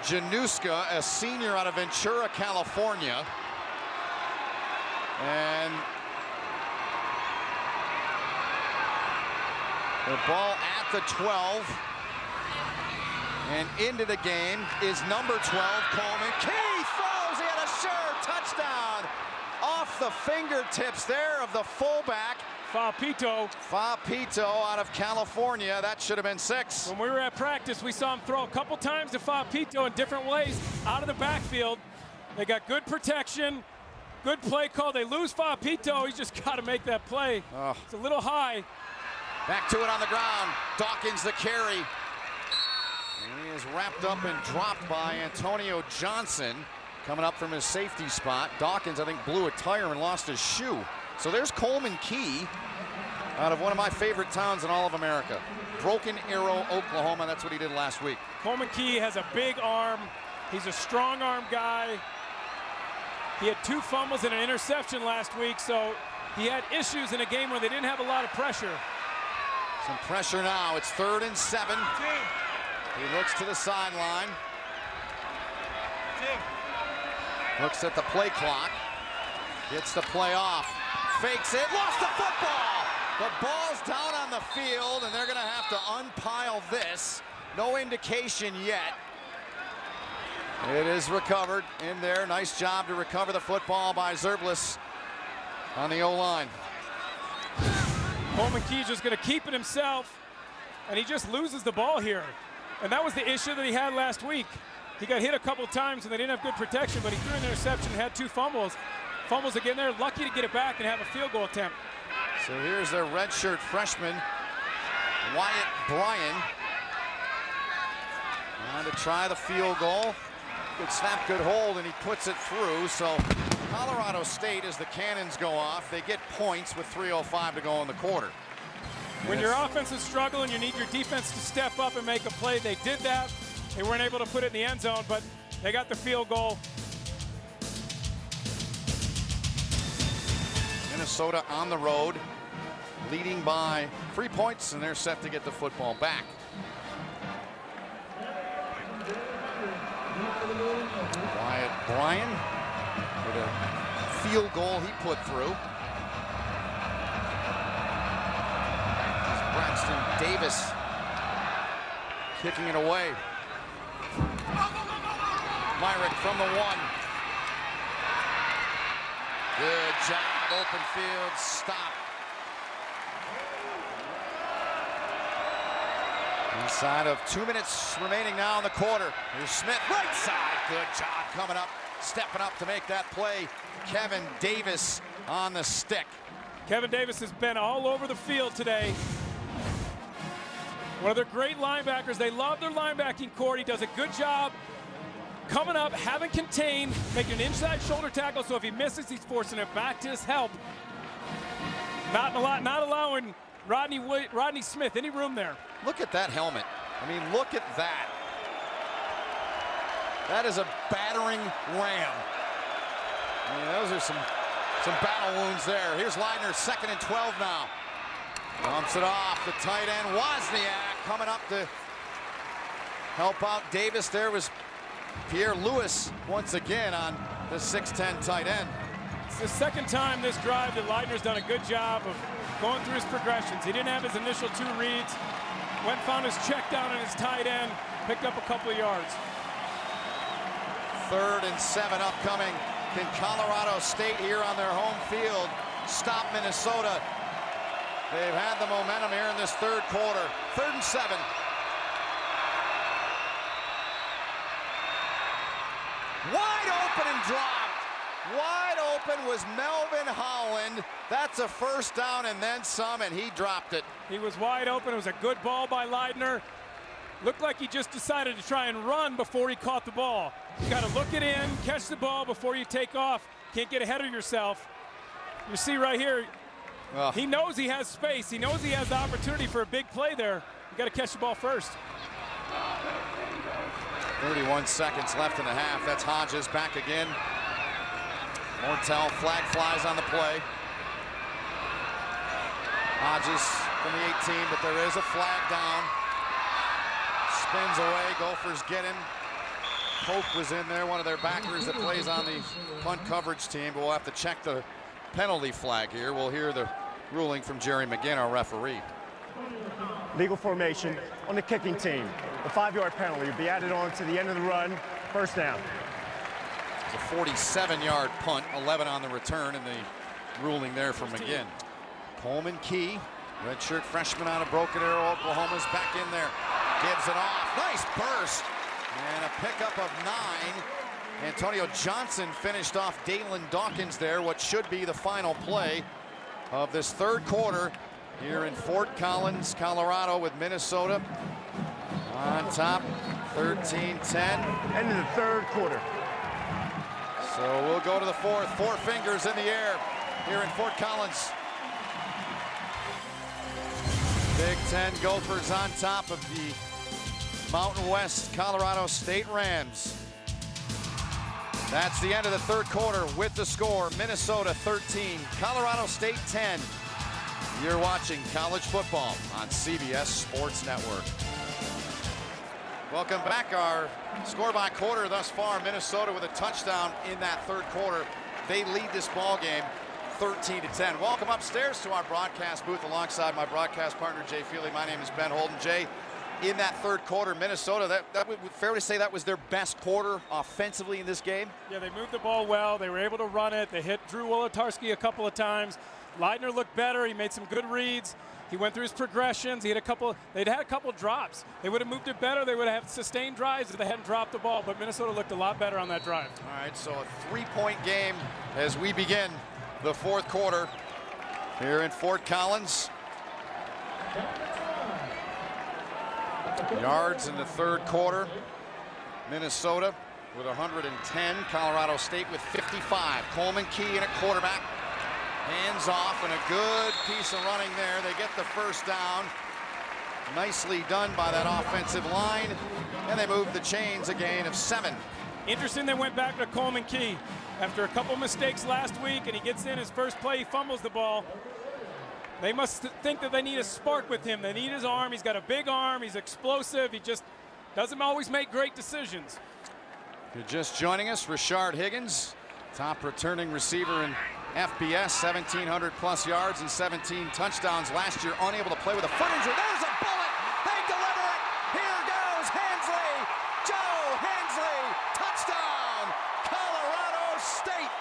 Januska, a senior out of Ventura, California. And the ball at the 12. And into the game is number 12, Coleman. Key throws, he had a sure touchdown off the fingertips there of the fullback. Fapito out of California. That should have been 6. When we were at practice, we saw him throw a couple times to Fapito in different ways out of the backfield. They got good protection, good play call. They lose Fapito. He's just got to make that play. Oh. It's a little high. Back to it on the ground. Dawkins the carry. And he is wrapped up and dropped by Antonio Johnson coming up from his safety spot. Dawkins, I think, blew a tire and lost his shoe. So there's Coleman Key out of one of my favorite towns in all of America. Broken Arrow, Oklahoma. That's what he did last week. Coleman Key has a big arm. He's a strong arm guy. He had 2 fumbles and an interception last week, so he had issues in a game where they didn't have a lot of pressure. Some pressure now. It's 3rd and 7. He looks to the sideline. Looks at the play clock. Gets the play off. Fakes it. Lost the football. The ball's down on the field, and they're going to have to unpile this. No indication yet. It is recovered in there. Nice job to recover the football by Zerblis on the O-line. Coleman Key just going to keep it himself, and he just loses the ball here. And that was the issue that he had last week. He got hit a couple times, and they didn't have good protection, but he threw an interception and had 2 fumbles. Fumbles again there, lucky to get it back and have a field goal attempt. So here's their redshirt freshman, Wyatt Bryan. Trying to try the field goal. Good snap, good hold, and he puts it through. So Colorado State, as the cannons go off, they get points with 3:05 to go in the quarter. When your offense is struggling, you need your defense to step up and make a play. They did that. They weren't able to put it in the end zone, but they got the field goal. Minnesota on the road, leading by 3 points, and they're set to get the football back. Wyatt Bryan with a field goal he put through. He's Braxton Davis kicking it away. Myrick from the 1. Good job, open field, stop. Inside of 2 minutes remaining now in the quarter. Here's Smith, right side, good job coming up, stepping up to make that play. Kevin Davis on the stick. Kevin Davis has been all over the field today. One of their great linebackers. They love their linebacking core. He does a good job coming up, having contained, making an inside shoulder tackle, so if he misses, he's forcing it back to his help. Not allowing Rodney Smith any room there. Look at that helmet. I mean, look at that. That is a battering ram. I mean, those are some battle wounds there. Here's Leidner, 2nd and 12 now. Dumps it off. The tight end, Wozniak, coming up to help out Davis. There was Pierre Lewis once again on the 6'10 tight end. It's the second time this drive that Leidner's done a good job of going through his progressions. He didn't have his initial 2 reads. Went and found his check down on his tight end, picked up a couple of yards. 3rd and 7 upcoming. Can Colorado State here on their home field stop Minnesota? They've had the momentum here in this 3rd quarter. 3rd and 7. Wide open and dropped. Wide open was Melvin Holland. That's a first down and then some, and he dropped it. He was wide open. It was a good ball by Leidner. Looked like he just decided to try and run before he caught the ball. You got to look it in, catch the ball before you take off. Can't get ahead of yourself. You see right here, he knows he has space. He knows he has the opportunity for a big play there. You got to catch the ball first. 31 seconds left in the half. That's Hodges back again. Mortel, flag flies on the play. Hodges from the 18, but there is a flag down. Spins away, Gophers get him. Pope was in there, one of their backers that plays on the punt coverage team, but we'll have to check the penalty flag here. We'll hear the ruling from Jerry McGinn, our referee. Legal formation on the kicking team. The 5-yard penalty will be added on to the end of the run. First down. It's a 47-yard punt, 11 on the return, and the ruling there from McGinn. Coleman Key, redshirt freshman out of Broken Arrow, Oklahoma's back in there. Gives it off. Nice burst. And a pickup of 9. Antonio Johnson finished off Dalen Dawkins there, what should be the final play of this 3rd quarter here in Fort Collins, Colorado, with Minnesota on top, 13-10. End of the 3rd quarter. So we'll go to the 4th. 4 fingers in the air here in Fort Collins. Big Ten Gophers on top of the Mountain West Colorado State Rams. That's the end of the 3rd quarter with the score. Minnesota 13, Colorado State 10. You're watching college football on CBS Sports Network. Welcome back. Our score by quarter thus far, Minnesota with a touchdown in that 3rd quarter. They lead this ball game 13-10. Welcome upstairs to our broadcast booth alongside my broadcast partner, Jay Feely. My name is Ben Holden. Jay, in that 3rd quarter, Minnesota, that would be fair to say that was their best quarter offensively in this game? Yeah, they moved the ball well. They were able to run it. They hit Drew Wolotarski a couple of times. Leidner looked better. He made some good reads. He went through his progressions. They'd had a couple drops. They would have moved it better. They would have sustained drives if they hadn't dropped the ball, but Minnesota looked a lot better on that drive. All right, so a 3-point game as we begin the 4th quarter here in Fort Collins. Yards in the 3rd quarter. Minnesota with 110. Colorado State with 55. Coleman Key in at quarterback. Hands off and a good piece of running there. They get the first down. Nicely done by that offensive line. And they move the chains, a gain of 7. Interesting they went back to Coleman Key after a couple mistakes last week, and he gets in his first play, he fumbles the ball. They must think that they need a spark with him. They need his arm. He's got a big arm. He's explosive. He just doesn't always make great decisions. If you're just joining us, Rashard Higgins, top returning receiver in FBS, 1,700 plus yards and 17 touchdowns last year. Unable to play with a foot injury. There's a bullet. They deliver it. Here goes Hensley. Joe Hensley. Touchdown. Colorado State.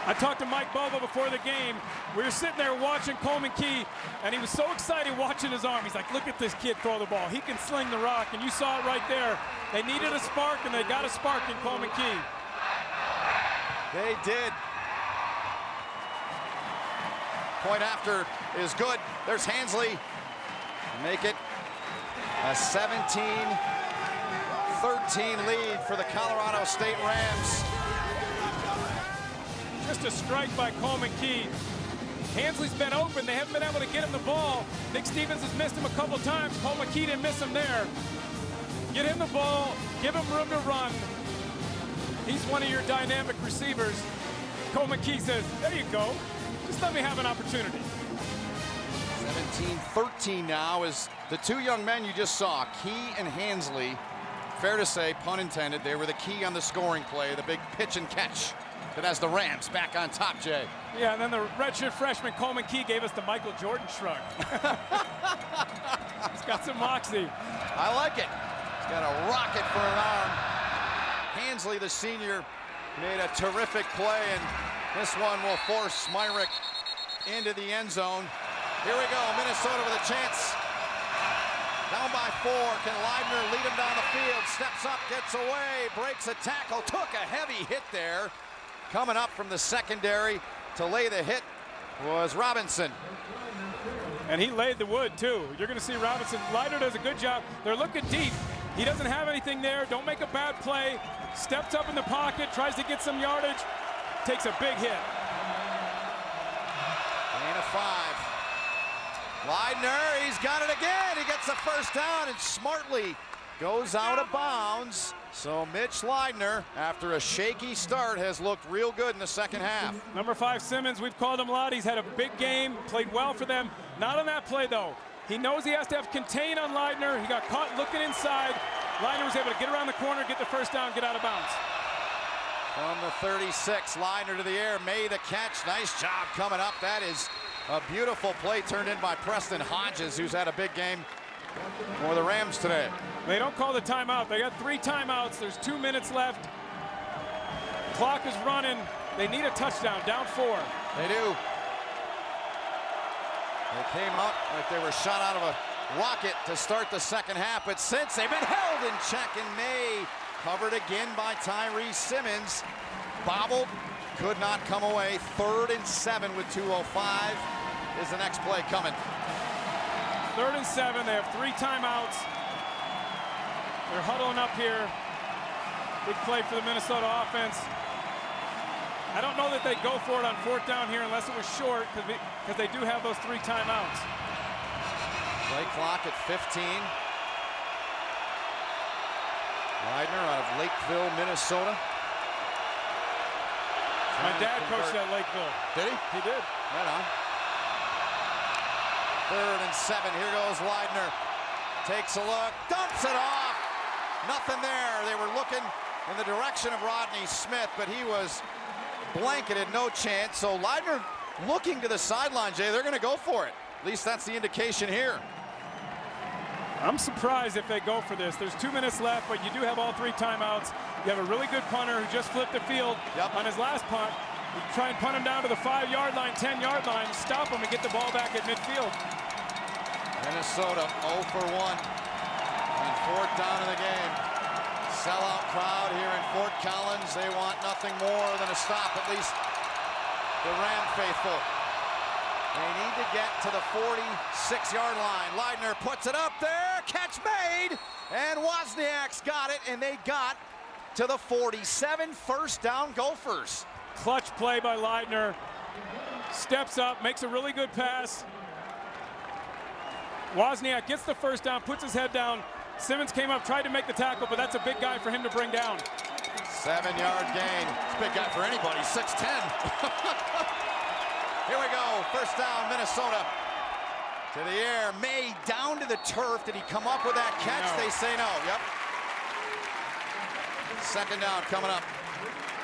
I talked to Mike Bobo before the game. We were sitting there watching Coleman Key, and he was so excited watching his arm. He's like, look at this kid throw the ball. He can sling the rock, and you saw it right there. They needed a spark, and they got a spark in Coleman Key. They did. Point after is good. There's Hensley. Make it a 17-13 lead for the Colorado State Rams. Just a strike by Coleman Key. Hensley's been open. They haven't been able to get him the ball. Nick Stevens has missed him a couple times. Coleman Key didn't miss him there. Get him the ball. Give him room to run. He's one of your dynamic receivers. Coleman Key says, there you go. Just let me have an opportunity. 17-13 now is the two young men you just saw, Key and Hensley. Fair to say, pun intended, they were the key on the scoring play, the big pitch and catch. That has the Rams back on top, Jay. Yeah, and then the redshirt freshman Coleman Key gave us the Michael Jordan shrug. He's got some moxie. I like it. He's got a rocket for an arm. Hensley, the senior, made a terrific play, and this one will force Myrick into the end zone. Here we go, Minnesota with a chance. Down by 4, can Leibner lead him down the field? Steps up, gets away, breaks a tackle, took a heavy hit there. Coming up from the secondary to lay the hit was Robinson. And he laid the wood, too. You're going to see Robinson. Leibner does a good job. They're looking deep. He doesn't have anything there. Don't make a bad play. Steps up in the pocket, tries to get some yardage, takes a big hit. Gain of 5. Leibner, he's got it again. He gets the first down and smartly goes out of bounds. So Mitch Leibner, after a shaky start, has looked real good in the second half. Number 5, Simmons, we've called him a lot. He's had a big game, played well for them. Not on that play, though. He knows he has to have contain on Leibner. He got caught looking inside. Leibner was able to get around the corner, get the first down, get out of bounds. From the 36, Leibner to the air, made the catch. Nice job coming up. That is a beautiful play turned in by Preston Hodges, who's had a big game for the Rams today. They don't call the timeout. They got 3 timeouts. There's 2 minutes left. Clock is running. They need a touchdown, down 4. They do. They came out like they were shot out of a rocket to start the second half, but since they've been held in check, and May covered again by Tyree Simmons. Bobbled, could not come away. 3rd and 7 with 2:05 is the next play coming. 3rd and 7, they have 3 timeouts. They're huddling up here. Big play for the Minnesota offense. I don't know that they go for it on 4th down here unless it was short, because they do have those 3 timeouts. Play clock at 15. Leibner out of Lakeville, Minnesota. My dad coached at Lakeville. Did he? He did. Right on. 3rd and 7. Here goes Leibner. Takes a look. Dumps it off. Nothing there. They were looking in the direction of Rodney Smith, but he was blanketed. No chance. So Leibner looking to the sideline, Jay. They're going to go for it. At least that's the indication here. I'm surprised if they go for this. There's 2 minutes left, but you do have all 3 timeouts. You have a really good punter who just flipped the field on his last punt. You try and punt him down to the 5-yard line, 10-yard line, stop him and get the ball back at midfield. Minnesota 0 for 1. And 4th down in the game. Sellout crowd here in Fort Collins. They want nothing more than a stop, at least the Ram faithful. They need to get to the 46-yard line. Leibner puts it up there. Catch made. And Wozniak's got it, and they got to the 47. 1st down Gophers. Clutch play by Leibner. Steps up, makes a really good pass. Wozniak gets the 1st down, puts his head down. Simmons came up, tried to make the tackle, but that's a big guy for him to bring down. 7-yard gain. It's a big guy for anybody, 6'10". Here we go, first down, Minnesota. To the air, May down to the turf. Did he come up with that catch? No. They say no, yep. Second down coming up.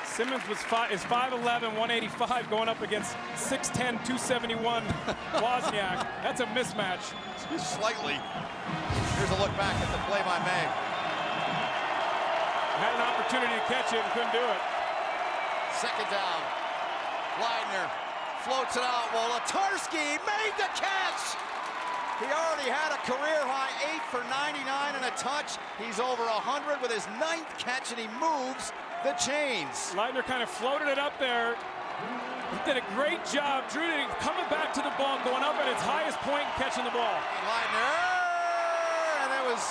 Simmons is 5'11", 185, going up against 6'10", 271 Wozniak. That's a mismatch. Slightly. Here's a look back at the play by May. Had an opportunity to catch it and couldn't do it. Second down. Leidner floats it out. Wolotarski made the catch. He already had a career-high 8 for 99 and a touch. He's over 100 with his 9th catch, and he moves the chains. Leidner kind of floated it up there. He did a great job. Drew coming back to the ball, going up at its highest point and catching the ball. Leidner, and it was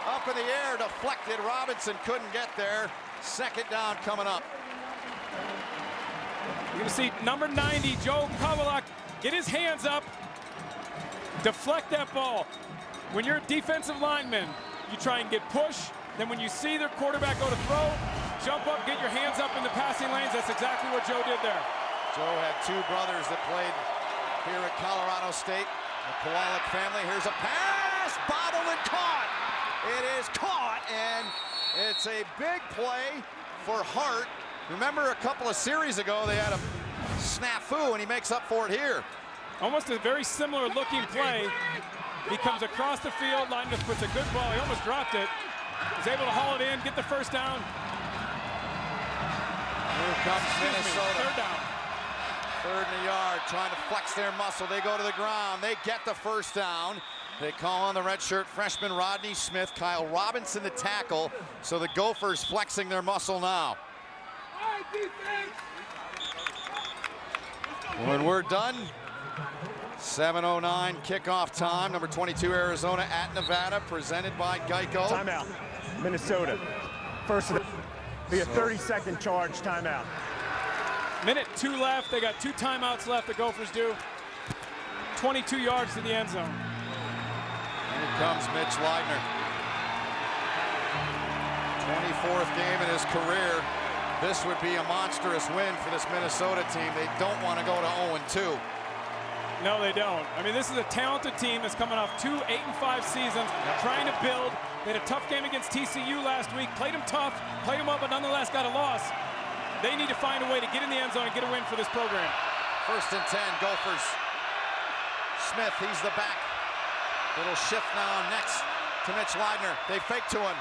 up in the air, deflected. Robinson couldn't get there. Second down coming up. You're going to see number 90, Joe Kovalak, get his hands up, deflect that ball. When you're a defensive lineman, you try and get push. Then when you see their quarterback go to throw, jump up, get your hands up in the passing lanes. That's exactly what Joe did there. Joe had 2 brothers that played here at Colorado State. The Kowalik family. Here's a pass, bobbled and caught. It is caught, and it's a big play for Hart. Remember a couple of series ago, they had a snafu, and he makes up for it here. Almost a very similar looking play. He comes across the field, Leidner puts a good ball. He almost dropped it. He's able to haul it in, get the first down. Here comes Minnesota. Third down. 3rd and a yard, trying to flex their muscle. They go to the ground. They get the first down. They call on the redshirt freshman Rodney Smith. Kyle Robinson the tackle. So the Gophers flexing their muscle now. When we're done, 7:09 kickoff time. Number 22 Arizona at Nevada, presented by Geico. Timeout. Minnesota. First of the be a 30-second charge timeout. Minute 2 left. They got 2 timeouts left, the Gophers do. 22 yards to the end zone. Here comes Mitch Leidner. 24th game in his career. This would be a monstrous win for this Minnesota team. They don't want to go to 0-2. No, they don't. I mean, this is a talented team that's coming off 2 8-5 seasons, trying to build. They had a tough game against TCU last week, played them tough, played them up, but nonetheless got a loss. They need to find a way to get in the end zone and get a win for this program. 1st and 10, Gophers. Smith, he's the back. Little shift now next to Mitch Leidner. They fake to him.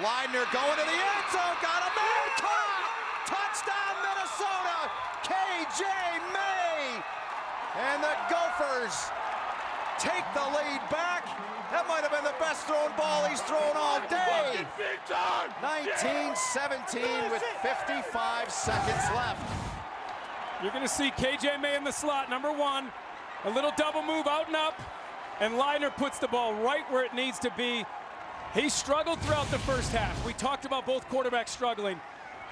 Leidner going to the end zone, got a man caught! Touchdown Minnesota! KJ May! And the Gophers take the lead back. That might have been the best thrown ball he's thrown all day. 19-17 with 55 seconds left. You're going to see KJ May in the slot, number 1. A little double move out and up, and Leidner puts the ball right where it needs to be. He struggled throughout the first half. We talked about both quarterbacks struggling,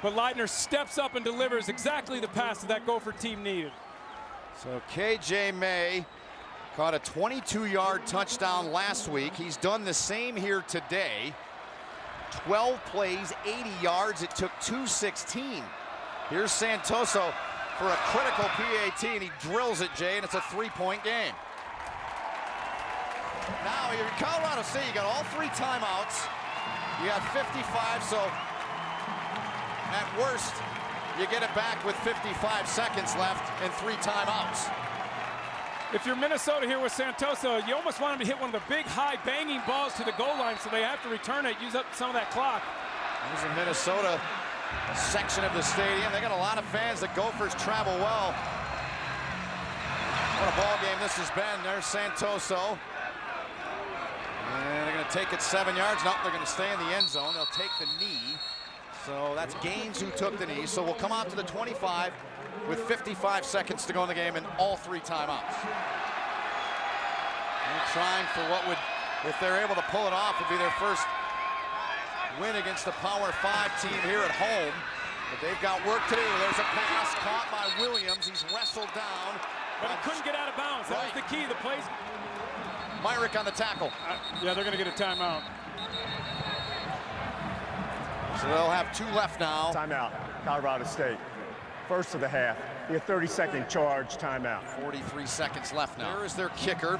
but Leidner steps up and delivers exactly the pass that Gopher team needed. So KJ May caught a 22-yard touchdown last week. He's done the same here today. 12 plays, 80 yards. It took 2:16. Here's Santoso for a critical PAT, and he drills it, Jay, and it's a 3-point game. Now, you're in Colorado State, you got all 3 timeouts. You got 55, so at worst, you get it back with 55 seconds left and 3 timeouts. If you're Minnesota here with Santoso, you almost want him to hit one of the big, high, banging balls to the goal line, so they have to return it, use up some of that clock. There's a Minnesota section of the stadium. They got a lot of fans. The Gophers travel well. What a ball game this has been. There's Santoso. And they're going to take it 7 yards. No, they're going to stay in the end zone. They'll take the knee. So that's Gaines who took the knee. So we'll come out to the 25 with 55 seconds to go in the game and all 3 timeouts. They're trying for what would, if they're able to pull it off, would be their first win against the Power 5 team here at home. But they've got work to do. There's a pass caught by Williams. He's wrestled down. But he couldn't get out of bounds. That was the key. The plays. Myrick on the tackle. Yeah, they're going to get a timeout. So they'll have 2 left now. Timeout, Colorado State. First of the half. Be a 30-second charge timeout. 43 seconds left now. Here is their kicker.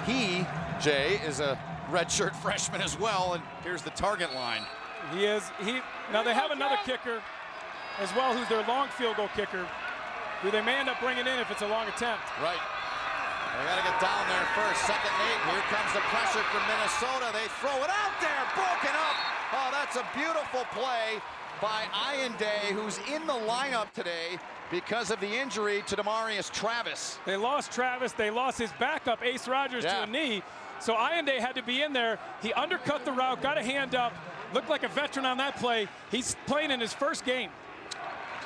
He, Jay, is a redshirt freshman as well, and here's the target line. He is. Now they have another kicker as well, who's their long field goal kicker, who they may end up bringing in if it's a long attempt. Right. They got to get down there first. 2nd and 8. Here comes the pressure from Minnesota. They throw it out there. Broken up. Oh, that's a beautiful play by Ianday, who's in the lineup today because of the injury to Demarius Travis. They lost Travis. They lost his backup, Ace Rodgers, to a knee. So Ianday had to be in there. He undercut the route, got a hand up, looked like a veteran on that play. He's playing in his first game.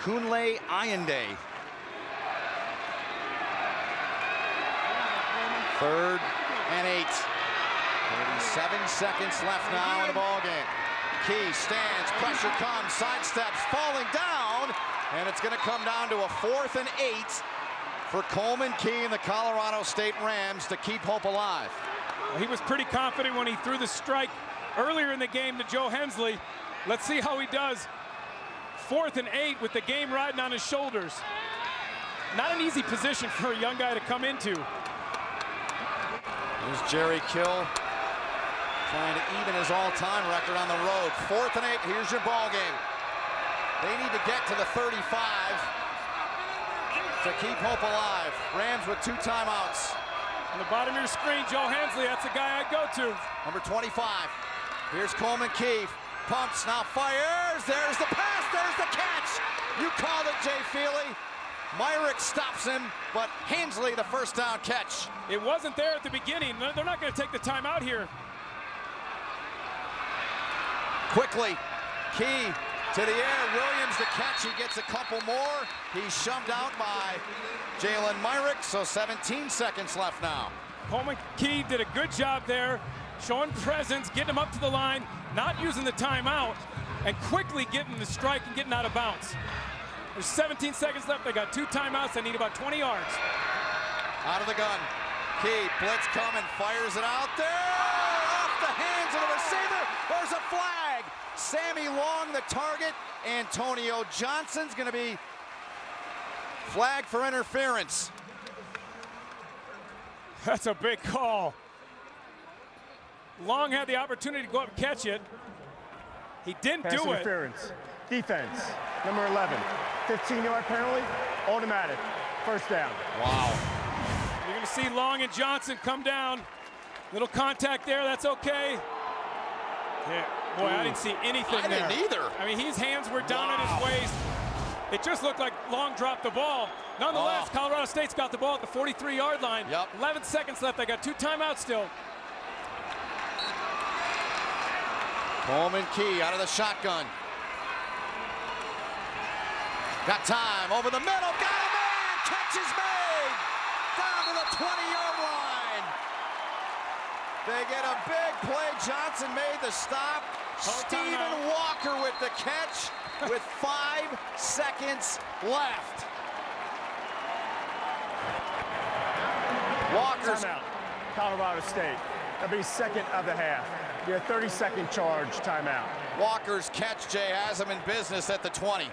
Kunle Ianday. 3rd and 8. 37 seconds left now in the ball game. Key stands, pressure comes, sidesteps, falling down, and it's going to come down to a 4th and 8 for Coleman Key and the Colorado State Rams to keep hope alive. He was pretty confident when he threw the strike earlier in the game to Joe Hensley. Let's see how he does. 4th and 8 with the game riding on his shoulders. Not an easy position for a young guy to come into. Here's Jerry Kill trying to even his all-time record on the road. 4th and 8, here's your ball game. They need to get to the 35 to keep hope alive. Rams with 2 timeouts. On the bottom of your screen, Joe Hensley, that's the guy I'd go to. Number 25. Here's Coleman Keefe. Pumps, now fires. There's the pass, there's the catch. You called it, Jay Feely. Myrick stops him, but Hensley the first down catch. It wasn't there at the beginning. They're not going to take the timeout here. Quickly, Key to the air. Williams the catch. He gets a couple more. He's shoved out by Jalen Myrick, so 17 seconds left now. Coleman Key did a good job there, showing presence, getting him up to the line, not using the timeout, and quickly getting the strike and getting out of bounds. There's 17 seconds left. They got 2 timeouts. They need about 20 yards. Out of the gun. Key, blitz coming, fires it out there. Off the hands of the receiver. There's a flag. Sammy Long, the target. Antonio Johnson's going to be flagged for interference. That's a big call. Long had the opportunity to go up and catch it. He didn't Pass do it. interference. Defense, number 11. 15-yard penalty, automatic. First down. Wow. You're going to see Long and Johnson come down. Little contact there, that's okay. Yeah, boy, I didn't see anything there. I didn't either. I mean, his hands were down at his waist. It just looked like Long dropped the ball. Nonetheless, Colorado State's got the ball at the 43-yard line. 11 seconds left. They got 2 timeouts still. Coleman Key out of the shotgun. Got time, over the middle, got a man, catch is made! Down to the 20-yard line. They get a big play, Johnson made the stop. Stephen Walker with the catch with 5 seconds left. Walker's Timeout, Colorado State. That'll be 2nd of the half. Be a 30-second charge timeout. Walker's catch, Jay, has him in business at the 20.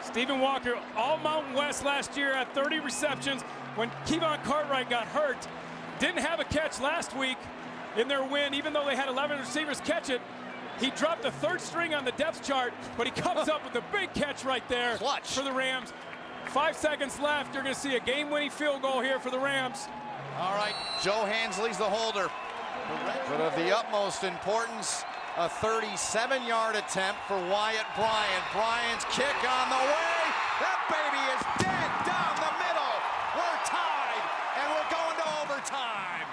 Stephen Walker, all Mountain West last year, had 30 receptions. When Kevon Cartwright got hurt, didn't have a catch last week in their win, even though they had 11 receivers catch it. He dropped a 3rd string on the depth chart, but he comes up with a big catch right there for the Rams. 5 seconds left. You're going to see a game-winning field goal here for the Rams. All right, Joe Hensley's the holder. But of the utmost importance, a 37-yard attempt for Wyatt Bryan. Bryan's kick on the way. That baby is dead down the middle. We're tied, and we're going to overtime.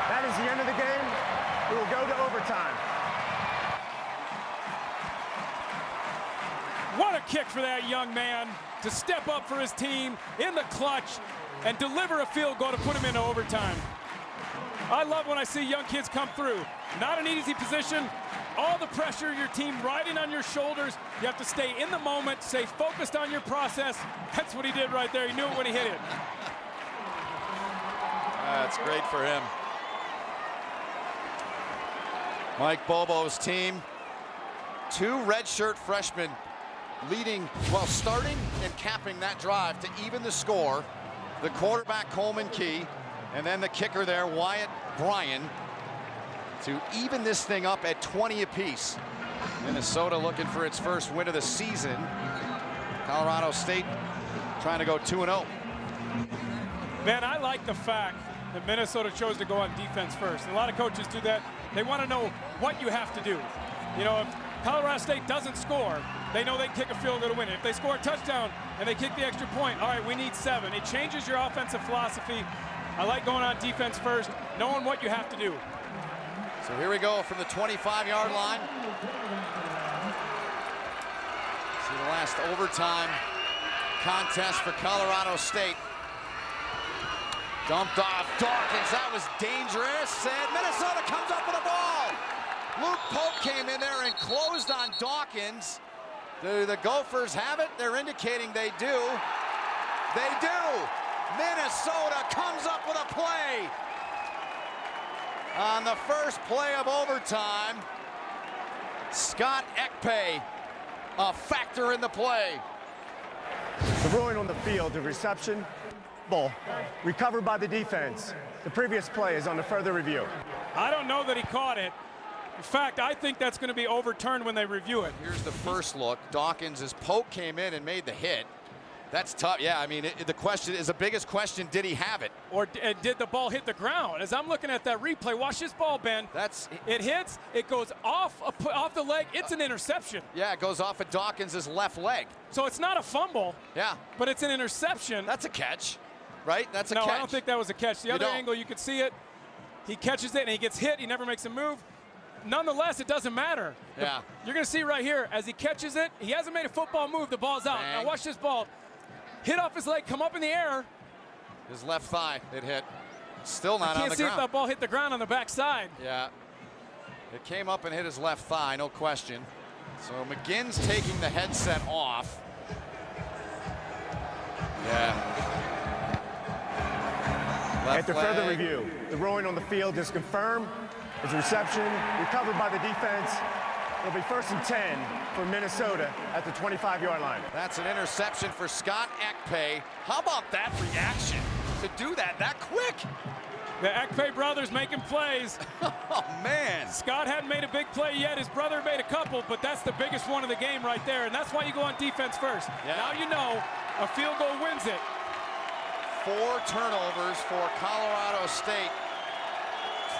That is the end of the game. We will go to overtime. What a kick for that young man to step up for his team in the clutch and deliver a field goal to put him into overtime. I love when I see young kids come through. Not an easy position. All the pressure of your team riding on your shoulders. You have to stay in the moment, stay focused on your process. That's what he did right there. He knew it when he hit it. That's great for him. Mike Bobo's team, 2 redshirt freshmen leading, well, starting and capping that drive to even the score. The quarterback, Coleman Key, and then the kicker there, Wyatt Bryan, to even this thing up at 20 apiece. Minnesota looking for its first win of the season. Colorado State trying to go 2-0. Man, I like the fact that Minnesota chose to go on defense first. A lot of coaches do that. They want to know what you have to do. You know, if Colorado State doesn't score, they know they can kick a field goal to win it. If they score a touchdown and they kick the extra point, all right, we need 7. It changes your offensive philosophy. I like going on defense first, knowing what you have to do. So here we go from the 25-yard line. See the last overtime contest for Colorado State. Dumped off Dawkins, that was dangerous, and Minnesota comes up with a ball. Luke Pope came in there and closed on Dawkins. Do the Gophers have it? They're indicating they do. They do. Minnesota comes up with a play. On the first play of overtime, Scott Ekpe, a factor in the play. Throwing on the field, the reception, ball, recovered by the defense. The previous play is under further review. I don't know that he caught it. In fact, I think that's going to be overturned when they review it. Here's the first look. Dawkins, as Pope came in and made the hit. That's tough. Yeah, I mean, the question is the biggest question, did he have it? Or did the ball hit the ground? As I'm looking at that replay, watch this ball, Ben. It hits, it goes off the leg. It's an interception. Yeah, it goes off of Dawkins' left leg. So it's not a fumble. Yeah. But it's an interception. That's a catch, right? That's a catch. No, I don't think that was a catch. The other angle, you could see it. He catches it and he gets hit. He never makes a move. Nonetheless, it doesn't matter. Yeah. You're going to see right here, as he catches it, he hasn't made a football move. The ball's out. Bang. Now watch this ball. Hit off his leg, come up in the air. His left thigh, it hit. Still not on the ground. Can't see if that ball hit the ground on the backside. Yeah. It came up and hit his left thigh, no question. So McGinn's taking the headset off. Yeah. After further review, the rolling on the field is confirmed. It's a reception recovered by the defense. It'll be 1st and 10 for Minnesota at the 25-yard line. That's an interception for Scott Ekpe. How about that reaction to do that quick? The Ekpe brothers making plays. Oh, man. Scott hadn't made a big play yet. His brother made a couple, but that's the biggest one of the game right there, and that's why you go on defense first. Yeah. Now you know a field goal wins it. 4 turnovers for Colorado State.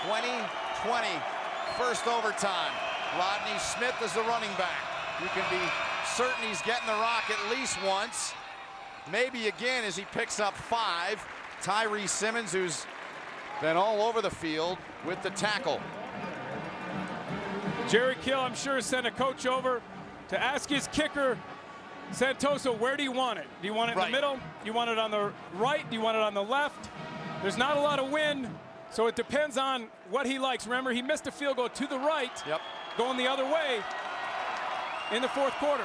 20-20, first overtime. Rodney Smith is the running back. You can be certain he's getting the rock at least once. Maybe again as he picks up 5. Tyree Simmons, who's been all over the field with the tackle. Jerry Kill, I'm sure, sent a coach over to ask his kicker, Santoso, where do you want it? Do you want it in the middle? Do you want it on the right? Do you want it on the left? There's not a lot of wind, so it depends on what he likes. Remember, he missed a field goal to the right, going the other way in the 4th quarter.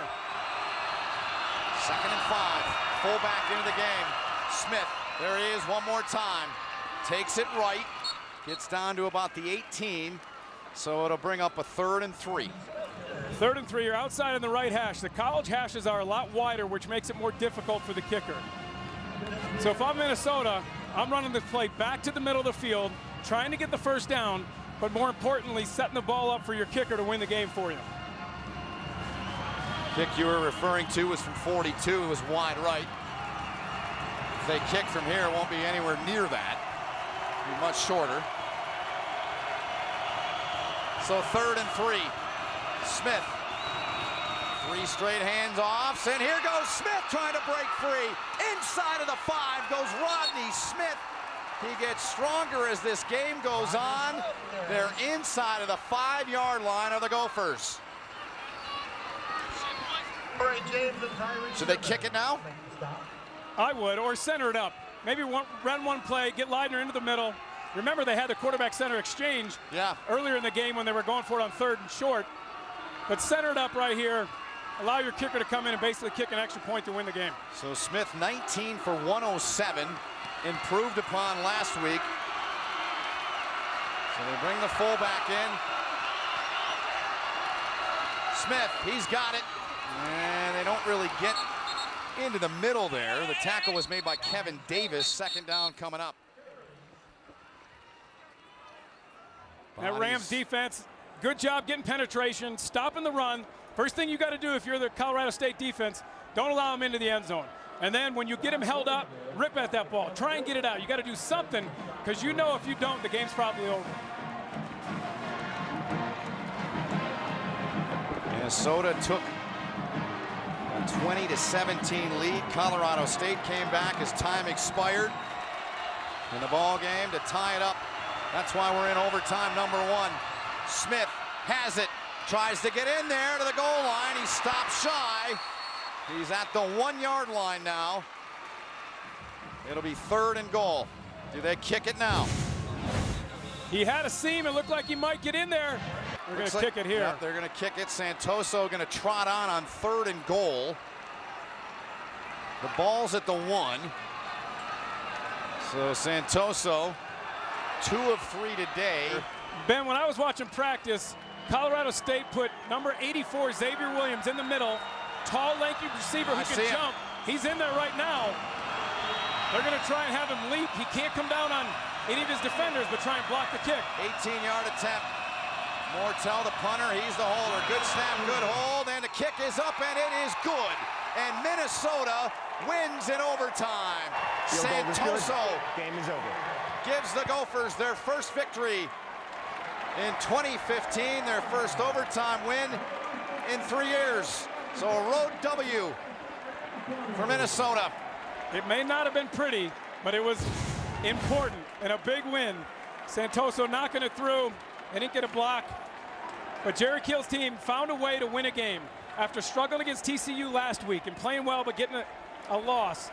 2nd and 5, fullback into the game. Smith, there he is one more time. Takes it right, gets down to about the 18, so it'll bring up a 3rd and 3. 3rd and 3, you're outside in the right hash. The college hashes are a lot wider, which makes it more difficult for the kicker. So if I'm Minnesota, I'm running this play back to the middle of the field, trying to get the first down, but more importantly, setting the ball up for your kicker to win the game for you. Kick you were referring to was from 42, it was wide right. If they kick from here, it won't be anywhere near that. It'll be much shorter. So 3rd and 3. Smith. 3 straight hands-offs, and here goes Smith trying to break free. Inside of the 5 goes Rodney Smith. He gets stronger as this game goes on. They're inside of the 5-yard line of the Gophers. Should they kick it now? I would, or center it up. Maybe run one play, get Leidner into the middle. Remember, they had the quarterback center exchange earlier in the game when they were going for it on 3rd and short. But center it up right here. Allow your kicker to come in and basically kick an extra point to win the game. So Smith 19 for 107, improved upon last week. So they bring the fullback in. Smith, he's got it. And they don't really get into the middle there. The tackle was made by Kevin Davis. Second down coming up. That Rams defense, good job getting penetration, stopping the run. First thing you got to do if you're the Colorado State defense, don't allow them into the end zone. And then when you get him held up, rip at that ball. Try and get it out. You got to do something, because you know if you don't, the game's probably over. Minnesota took a 20-17 lead. Colorado State came back as time expired in the ball game to tie it up. That's why we're in overtime number 1. Smith has it, tries to get in there to the goal line. He stops shy. He's at the 1-yard line now. It'll be 3rd and goal. Do they kick it now? He had a seam. It looked like he might get in there. They're going to kick it here. Yep, they're going to kick it. Santoso going to trot on 3rd and goal. The ball's at the 1. So Santoso, 2 of 3 today. Ben, when I was watching practice, Colorado State put number 84, Xavier Williams, in the middle. Tall, lanky receiver who can jump. He's in there right now. They're going to try and have him leap. He can't come down on any of his defenders, but try and block the kick. 18-yard attempt. Mortel, the punter, he's the holder. Good snap, good hold, and the kick is up, and it is good. And Minnesota wins in overtime. Santoso Game is over. Gives the Gophers their first victory in 2015, their first overtime win in 3 years. So a road W for Minnesota. It may not have been pretty, but it was important and a big win. Santoso knocking it through. They didn't get a block. But Jerry Keel's team found a way to win a game after struggling against TCU last week and playing well but getting a loss.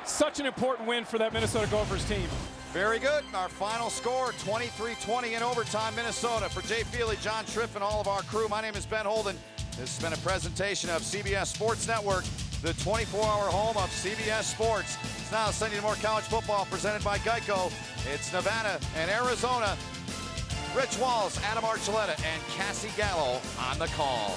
Such an important win for that Minnesota Gophers team. Very good. Our final score, 23-20 in overtime, Minnesota. For Jay Feely, John Tripp, and all of our crew, my name is Ben Holden. This has been a presentation of CBS Sports Network, the 24-hour home of CBS Sports. It's now Sunday more college football presented by Geico. It's Nevada and Arizona. Rich Walls, Adam Archuleta, and Cassie Gallo on the call.